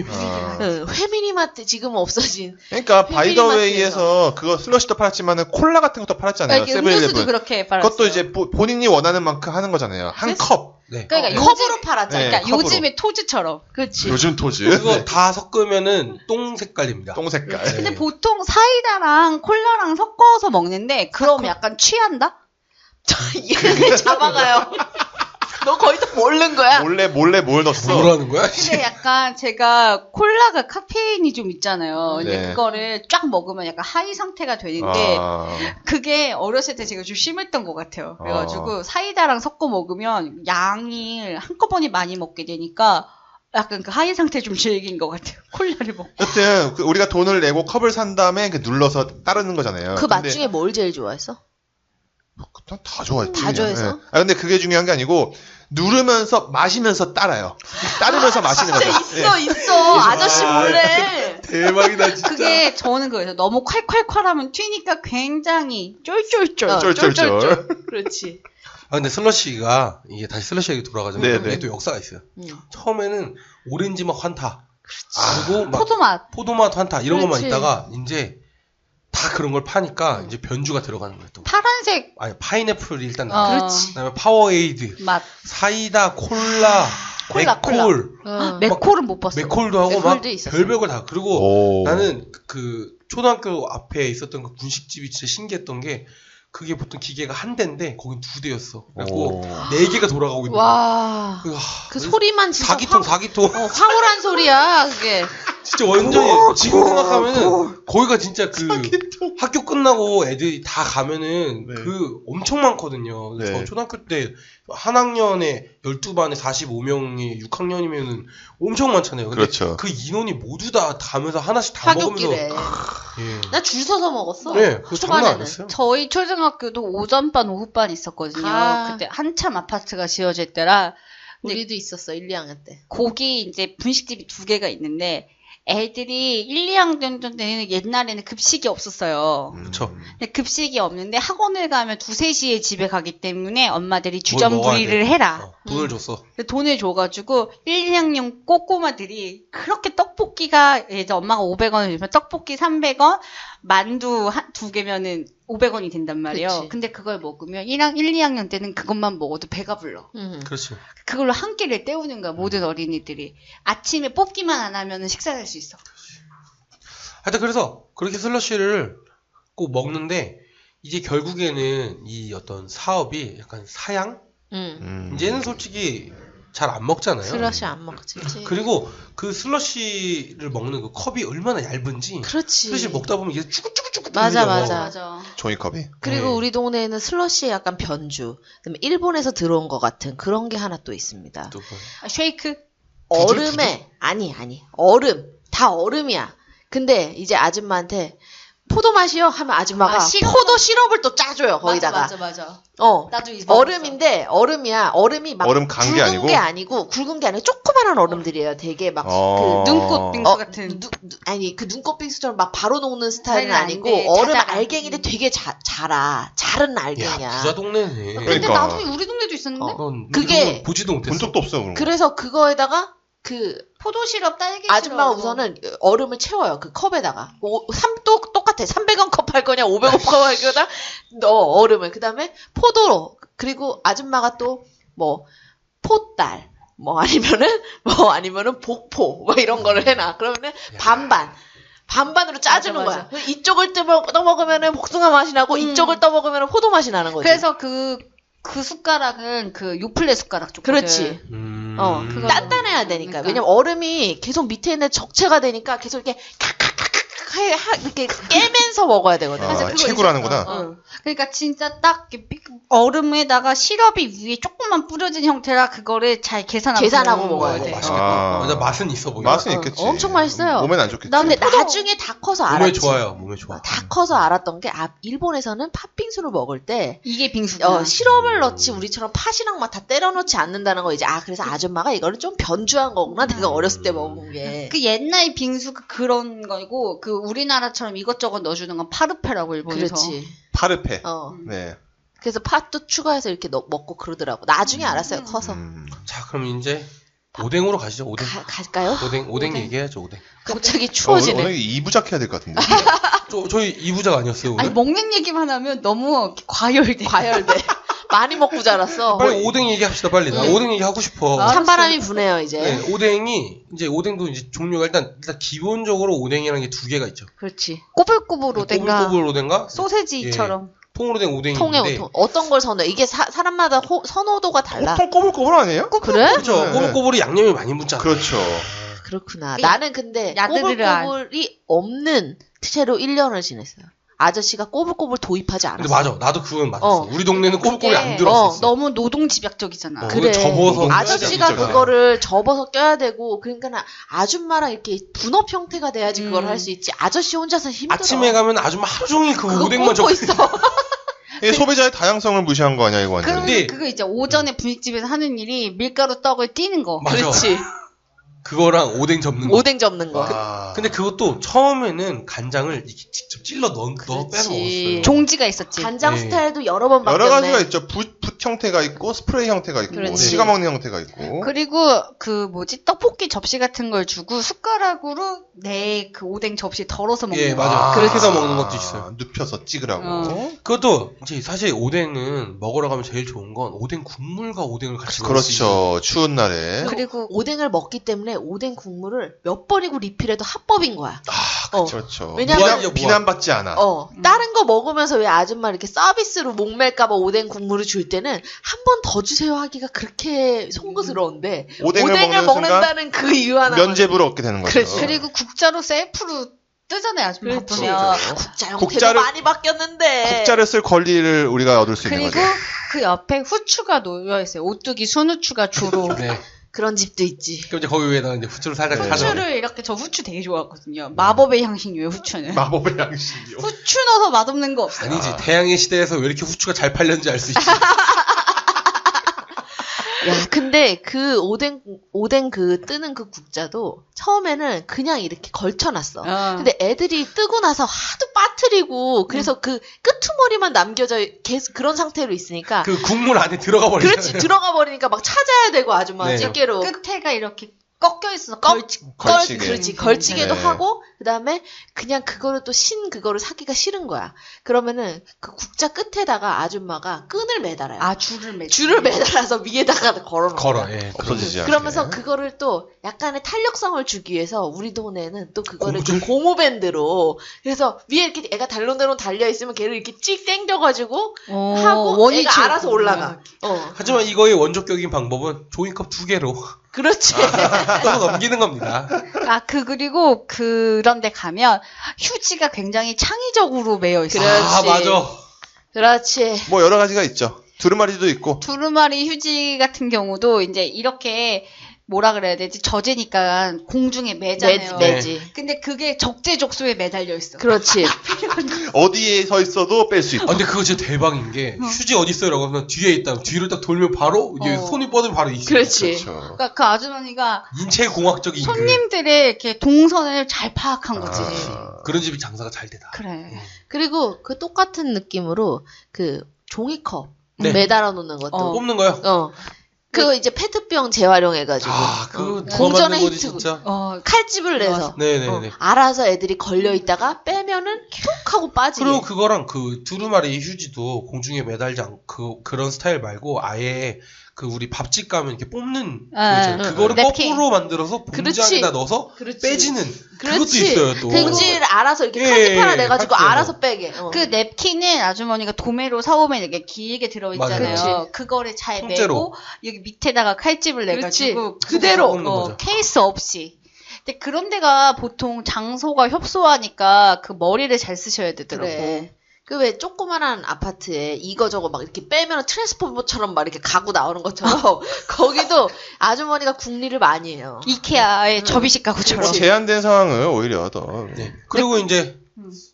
회미리마트 지금 없어진. 그러니까 바이더웨이에서 그거 슬러시도 팔았지만은 콜라 같은 것도 팔았잖아요. 음료수도 세븐일레븐. 그렇게 팔았어요. 그것도 이제 본인이 원하는 만큼 하는 거잖아요. 한 컵. 네. 그러니까 컵으로 팔았잖아. 네. 그러니까 컵으로. 요즘의 토즈처럼. 그렇지. 요즘 토즈. 그거 다 섞으면은 똥 색깔입니다. 똥 색깔. 근데 보통 사이다랑 콜라랑 섞어서 먹는데 그럼 약간 취한다? 얘네 잡아가요. 너 거의 다 모르는 거야. 몰래 뭘 넣었어? 뭐라는 거야? 근데 약간 제가 콜라가 카페인이 좀 있잖아요. 근데 네. 그거를 쫙 먹으면 약간 하이 상태가 되는데 아, 그게 어렸을 때 제가 좀 심했던 것 같아요. 그래가지고 사이다랑 섞어 먹으면 양이 한꺼번에 많이 먹게 되니까 약간 그 하이 상태 좀 즐긴 것 같아요. 콜라를 먹고. 여튼 우리가 돈을 내고 컵을 산 다음에 눌러서 따르는 거잖아요. 그 맛 근데 중에 뭘 제일 좋아했어? 다 좋아했지. 다 좋아해서? 예. 근데 그게 중요한 게 아니고 누르면서 마시면서 따라요. 따르면서 마시는 거죠. 있어. 아저씨 몰래. 대박이다 진짜. 그게 저는 그래서 너무 콸콸콸하면 튀니까 굉장히 쫄쫄쫄. 쫄쫄쫄. 그렇지. 근데 슬러시가 이게 다시 슬러시 얘기 돌아가자면 네네. 이게 또 역사가 있어요. 처음에는 오렌지 맛 환타. 그리고 막 포도맛. 포도맛 환타 이런 것만 그렇지. 있다가 이제 다 그런 걸 파니까 이제 변주가 들어가는 거예요. 또. 파란색 아니 파인애플이 일단 나와. 그렇지. 그다음에 파워에이드, 맛. 사이다, 콜라, 맥콜, 맥콜은 못 봤어. 맥콜도 하고 막 맥콜도 있었어. 별별걸 다. 그리고 오. 나는 그 초등학교 앞에 있었던 그 분식집이 진짜 신기했던 게 그게 보통 기계가 한 대인데 거긴 두 대였어. 그래갖고 오. 4개가 돌아가고 있는 거야. 와. 그 소리만 진짜 4기통. 황홀한 소리야, 그게. 진짜 완전히 지금 생각하면은 거기가 진짜 그 학교 끝나고 애들이 다 가면은 네. 그 엄청 많거든요. 네. 저 초등학교 때 한 학년에 12반에 45명이 6학년이면은 엄청 많잖아요. 근데 그렇죠. 그 인원이 모두 다 가면서 하나씩 다 먹으면서 사교길에. 예. 나 줄 서서 먹었어. 네, 그거 장난 초반에는. 아니었어요. 저희 초등학교도 오전반, 오후반 있었거든요. 아. 그때 한참 아파트가 지어질 때라 우리도 있었어, 1, 2학년 때. 거기 이제 분식집이 2개가 있는데 애들이 1, 2학년 때는 옛날에는 급식이 없었어요. 그쵸. 근데 급식이 없는데 학원을 가면 2, 3시에 집에 가기 때문에 엄마들이 뭘 주전부리를 먹어야 돼. 해라. 돈을 줬어. 근데 돈을 줘가지고 1, 2학년 꼬꼬마들이 그렇게 떡볶이가 이제 엄마가 500원을 주면 떡볶이 300원, 만두 2개면은 500원이 된단 말이에요. 그치. 근데 그걸 먹으면 1, 2학년 때는 그것만 먹어도 배가 불러. 그렇지. 그걸로 한 끼를 때우는 거야, 모든 어린이들이. 아침에 뽑기만 안 하면 식사할 수 있어. 하여튼 그래서 그렇게 슬러시를 꼭 먹는데 이제 결국에는 이 어떤 사업이 약간 사양? 이제는 솔직히 잘 안 먹잖아요. 슬러시 안 먹지. 그리고 그 슬러시를 먹는 그 컵이 얼마나 얇은지 그렇지. 슬러시 먹다 보면 이게 쭈글쭈글쭈글 맞아, 들리잖아요. 맞아. 맞아. 종이컵이? 그리고 네. 우리 동네에는 슬러시에 약간 변주. 그다음에 일본에서 들어온 것 같은 그런 게 하나 또 있습니다. 또 그- 쉐이크? 얼음에 아니 얼음 다 얼음이야. 근데 이제 아줌마한테 포도 맛이요? 하면 아줌마가 포도 시럽을 또 짜줘요, 거기다가. 맞아. 나도 얼음인데, 얼음이 막 얼음 간 게 아니고? 굵은 게 아니고 조그만한 얼음들이에요. 되게 막 눈꽃 빙수 같은. 아니, 그 눈꽃 빙수처럼 막 바로 녹는 스타일은 아니고, 얼음 알갱이인데 되게 자른 알갱이야. 야, 부자 동네네. 근데 나중에 우리 동네도 있었는데? 그게 보지도 못했어. 본 적도 없어. 그래서 그거에다가 포도 시럽, 딸기 시럽. 아줌마가 우선은 얼음을 채워요. 그 컵에다가. 똑같아. 300원 컵 할 거냐, 500원 컵 할 거냐, 얼음을. 그 다음에 포도로. 그리고 아줌마가 또, 포딸. 아니면은 복포. 이런 거를 해놔. 그러면은 반반으로 짜주는 거야. 이쪽을 떠먹으면은 복숭아 맛이 나고, 이쪽을 떠먹으면은 포도 맛이 나는 거지. 그래서 그 숟가락은 그 요플레 숟가락 쪽. 그렇지. 단단해야 되니까. 왜냐면 얼음이 계속 밑에 있는 적체가 되니까 계속 이렇게 이렇게 깨면서 먹어야 되거든. 채굴하는구나. 그러니까 진짜 딱 얼음에다가 시럽이 위에 조금만 뿌려진 형태라 그거를 잘 계산하고 먹어야 돼. 맛있겠다. 맞아, 맛은 있어 보여. 맛은 있겠지. 엄청 맛있어요. 몸엔 안 좋겠지. 나 근데 나중에 다 커서 알았지. 몸에 좋아. 다 커서 알았던 게 일본에서는 팥빙수를 먹을 때 이게 빙수구나. 시럽을 넣지 우리처럼 팥이랑 막 다 때려 넣지 않는다는 거 이제 그래서 아줌마가 이거를 좀 변주한 거구나. 내가 어렸을 때 먹은 게. 그 옛날 빙수가 그런 거고 그 우리나라처럼 이것저것 넣어주는 건 파르페라고 일본에서. 그렇지. 파르페. 네. 그래서 팥도 추가해서 이렇게 먹고 그러더라고. 나중에 알았어요, 커서. 자, 그럼 이제 오뎅으로 가시죠. 오뎅. 갈까요? 오뎅 얘기해야죠. 오뎅. 갑자기 추워지네. 오늘 2부작 해야 될 것 같은데. 저희 2부작 아니었어요, 오늘? 아니, 먹는 얘기만 하면 너무 과열돼. 많이 먹고 자랐어. 빨리 오뎅 얘기합시다, 빨리. 나 오뎅 얘기 하고 싶어. 찬바람이 부네요, 이제. 네, 오뎅도 이제 종류가 일단 기본적으로 오뎅이라는 게 2개가 있죠. 그렇지. 꼬불꼬불 오뎅가. 꼬불꼬불 오뎅가. 소세지처럼. 통으로 된 오뎅인데. 어떤 걸 선호해? 이게 사람마다 선호도가 달라. 보통 꼬불꼬불 아니에요? 그래? 그렇죠. 네. 꼬불꼬불이 양념이 많이 묻잖아. 그렇죠. 그렇구나. 나는 근데 꼬불꼬불이 없는 채로 1년을 지냈어요. 아저씨가 꼬불꼬불 도입하지 않았어. 근데 맞아. 나도 그건 맞았어. 우리 동네는 꼬불꼬불이 안 들었어. 너무 노동집약적이잖아. 그래. 접어서 아저씨가 그거를 접어서 껴야 되고, 그러니까 아줌마랑 이렇게 분업 형태가 돼야지 그걸 할 수 있지. 아저씨 혼자서 힘들어. 아침에 가면 아줌마 하루 종일 그 오뎅만 접고 있어. 이 소비자의 다양성을 무시한 거 아니야, 이거 완전. 근데 그거 있죠. 오전에 분식집에서 하는 일이 밀가루 떡을 띄는 거. 맞아. 그렇지. 그거랑 오뎅 접는 거. 오뎅 접는 거. 근데 그것도 처음에는 간장을 이렇게 직접 찔러 넣어 빼서 먹었어요. 종지가 있었지. 간장 스타일도 여러 번 바뀌었네. 여러 가지가 있죠. 붓 형태가 있고 스프레이 형태가 있고 그렇지. 찍어 먹는 형태가 있고. 그리고 떡볶이 접시 같은 걸 주고 숟가락으로 내 그 오뎅 접시 덜어서 먹는 거. 예, 맞아. 그렇게 해서 먹는 것도 있어요. 눕혀서 찍으라고. 그것도 이제 사실 오뎅은 먹으러 가면 제일 좋은 건 오뎅 국물과 오뎅을 같이 먹을 수 그렇죠. 추운 날에. 그리고 오뎅을 먹기 때문에 오뎅 국물을 몇 번이고 리필해도 합법인 거야. 그렇죠. 왜냐면 비난받지 않아. 다른 거 먹으면서 왜 아줌마 이렇게 서비스로 목맬까봐 오뎅 국물을 줄 때는 한 번 더 주세요 하기가 그렇게 송구스러운데 오뎅을 먹는다는 그 이유 하나 면제부를 얻게 되는 거죠. 그렇지. 그리고 국자로 셀프로 뜨잖아요. 아줌마 바쁘면. 국자를 많이 바뀌었는데. 국자를 쓸 권리를 우리가 얻을 수 있는 거죠. 그리고 그 옆에 후추가 놓여 있어요. 오뚜기 순후추가 주로. 네. 그런 집도 있지. 그럼 이제 거기 위에다가 이제 후추를 살짝 타죠. 후추를 이렇게 저 후추 되게 좋아하거든요. 마법의 향신료예요, 후추는. 마법의 향신료. 후추 넣어서 맛없는 거 없어요. 아니지. 태양의 시대에서 왜 이렇게 후추가 잘 팔렸는지 알 수 있지. 야, 근데 그 오뎅 그 뜨는 그 국자도 처음에는 그냥 이렇게 걸쳐놨어. 근데 애들이 뜨고 나서 하도 빠뜨리고 그래서 그 끄트머리만 남겨져 계속 그런 상태로 있으니까 그 국물 안에 들어가 버리잖아요. 그렇지. 들어가 버리니까 막 찾아야 되고 아줌마 집게로 끝에가 이렇게 꺾여 있어서 걸치게. 그렇지. 걸치게도 하고 그다음에 그냥 그거를 또 그거를 사기가 싫은 거야. 그러면은 그 국자 끝에다가 아줌마가 끈을 매달아요. 줄을 매달아서 위에다가 걸어. 예. 없어지지 않게. 그러면서 그거를 또 약간의 탄력성을 주기 위해서 우리 동네는 또 그거를 고무밴드로 그래서 위에 이렇게 애가 달론달론 달려 있으면 걔를 이렇게 찍 당겨가지고 하고 애가 알아서 올라가. 하지만 이거의 원조격인 방법은 종이컵 2개로. 그렇지. 또 넘기는 겁니다. 그리고 그런 데 가면 휴지가 굉장히 창의적으로 매여 있어요. 그렇지. 맞아. 그렇지. 뭐 여러 가지가 있죠. 두루마리도 있고. 두루마리 휴지 같은 경우도 이제 이렇게 뭐라 그래야 되지? 저제니까 공중에 매잖아요. 매지. 근데 그게 적재적소에 매달려 있어. 그렇지. 어디에 서 있어도 뺄 수 있다. 근데 그거 진짜 대박인 게 휴지 어디 있어요라고 하면 뒤에 있다. 뒤를 딱 돌면 바로 이게 손이 뻗으면 바로 있어. 그렇지. 그렇죠. 그러니까 그 아주머니가 인체 공학적인 손님들의 이렇게 동선을 잘 파악한 거지. 그런 집이 장사가 잘 되다. 그래. 그리고 그 똑같은 느낌으로 그 종이컵 네. 매달아 놓는 것도. 뽑는 거요? 그거 이제 페트병 재활용해가지고. 그거 공전의 거지 히트. 진짜. 칼집을 내서. 네네네. 알아서 애들이 걸려 있다가 빼면은 큐 하고 빠지게. 그리고 그거랑 그 두루마리 휴지도 공중에 매달지 않고 그런 스타일 말고 아예 그 우리 밥집 가면 이렇게 뽑는 그거를 냅킨. 거꾸로 만들어서 봉지에다 넣어서 빼지는 그것도 있어요 또. 봉지를 알아서 이렇게 칼집 하나 내가지고 칼집. 알아서 빼게. 그 냅킨은 아주머니가 도매로 사오면 이렇게 길게 들어있잖아요. 맞아요. 그거를 잘 통째로. 매고 여기 밑에다가 칼집을 내가지고 그대로. 뽑는 거죠. 케이스 없이. 근데 그런 데가 보통 장소가 협소하니까 그 머리를 잘 쓰셔야 되더라고. 그래. 그 왜 조그만한 아파트에 이거저거 막 이렇게 빼면 트랜스포머처럼 막 이렇게 가구 나오는 것처럼 거기도 아주머니가 궁리를 많이 해요. 이케아의 접이식 가구처럼. 제한된 상황을 오히려 더. 네. 그리고 이제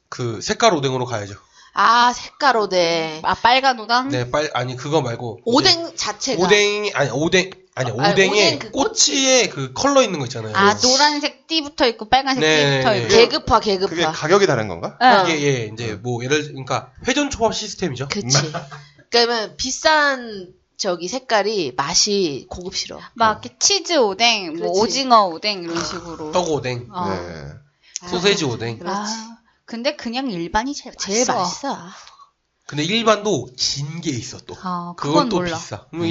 그 색깔 오뎅으로 가야죠. 아, 색깔 오뎅. 빨간 오뎅? 네, 아니 그거 말고 오뎅 자체가. 오뎅이 오뎅에 오뎅 그 꼬치에 그 컬러 있는 거 있잖아요. 노란색 띠 붙어 있고 빨간색 네, 띠 붙어 네, 있고. 네. 계급화. 그게 가격이 다른 건가? 이게 이제 뭐 그러니까 회전 초밥 시스템이죠. 그치. 그러면 비싼 저기 색깔이 맛이 고급스러워. 막 이렇게 치즈 오뎅, 뭐 그렇지. 오징어 오뎅 이런 식으로. 떡 오뎅, 네. 소세지 오뎅. 그렇지. 근데 그냥 일반이 제일 제일 맛있어. 맛있어. 근데 일반도 긴 게 있어 또. 그건 그건 또 몰라. 비싸. 그럼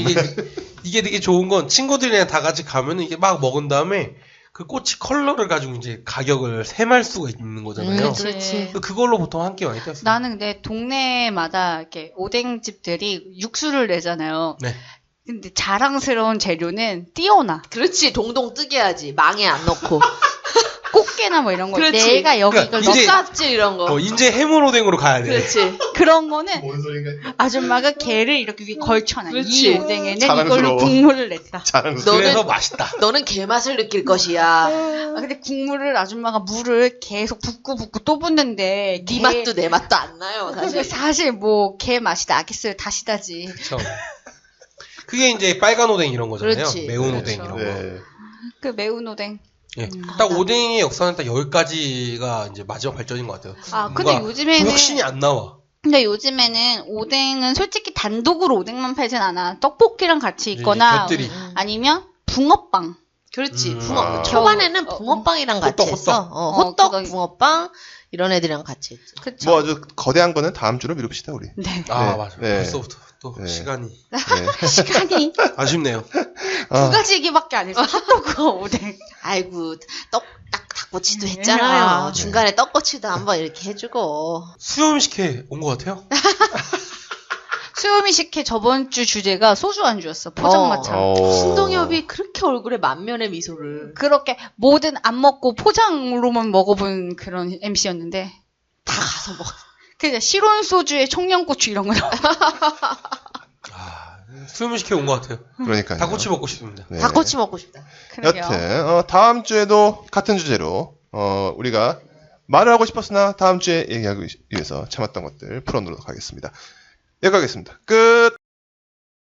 이게 되게 좋은 건 친구들이랑 다 같이 가면은 이게 막 먹은 다음에 그 꼬치 컬러를 가지고 이제 가격을 셈할 수가 있는 거잖아요. 그렇지. 그걸로 보통 한 끼 많이 떼었어요. 나는 근데 동네마다 이렇게 오뎅집들이 육수를 내잖아요. 네. 근데 자랑스러운 재료는 띄어놔. 그렇지. 동동 뜨게 하지. 망에 안 넣고. 꽃게나 뭐 이런 거. 그렇지. 내가 여기 그러니까 이걸 이제- 떡값질 이런 거. 이제 해물오뎅으로 가야 돼. 그렇지. 그런 거는 뭔 소리인가? 아줌마가 게를 이렇게 위에 걸쳐놔. 그렇지. 이 오뎅에는 자랑스러워. 이걸로 국물을 냈다. 자랑스러워. 그래서 너는- 맛있다. 너는 게맛을 느낄 것이야. 근데 국물을 아줌마가 물을 계속 붓고 또 붓는데 네 맛도 내 맛도 안 나요, 사실. 사실 뭐 게 맛이 나겠어요. 다시다지. 그쵸. 그게 이제 빨간 오뎅 이런 거잖아요. 그렇지. 매운 네. 오뎅 이런 거. 네. 그 매운 오뎅. 예. 딱 오뎅의 역사는 딱 여기까지가 이제 마지막 발전인 것 같아요. 근데 뭔가 요즘에는 혁신이 안 나와. 근데 요즘에는 오뎅은 솔직히 단독으로 오뎅만 팔진 않아. 떡볶이랑 같이 이제 있거나 곁들이. 아니면 붕어빵. 그렇지. 아. 초반에는 붕어빵이랑 같이 호떡, 했어. 호떡, 그거- 붕어빵 이런 애들이랑 같이 했지. 그쵸? 뭐 아주 거대한 거는 다음 주로 미룹시다 우리. 네. 아, 맞아. 네. 벌써부터 또 네. 시간이 네. 시간이 아쉽네요. 두 가지 얘기밖에 안 했어. 핫도그와 오뎅. 아이고, 딱 닭꼬치도 했잖아요. 아. 중간에 떡꼬치도 한번 이렇게 해주고. 수염식회 온 것 같아요. 수요미 식회 저번 주 주제가 소주 안주였어. 포장마차. 신동엽이 그렇게 얼굴에 만면의 미소를. 그렇게 뭐든 안 먹고 포장으로만 먹어본 그런 MC였는데 다 가서 먹어. 그냥 실온 소주에 청양고추 이런 거. 수염식회 온 것 같아요. 그러니까요. 닭꼬치 먹고 싶습니다. 네. 닭꼬치 먹고 싶다. 그러게요. 여튼 다음 주에도 같은 주제로 우리가 말을 하고 싶었으나 다음 주에 얘기하기 위해서 참았던 것들 풀어놓도록 하겠습니다. 여기까지 하겠습니다. 끝.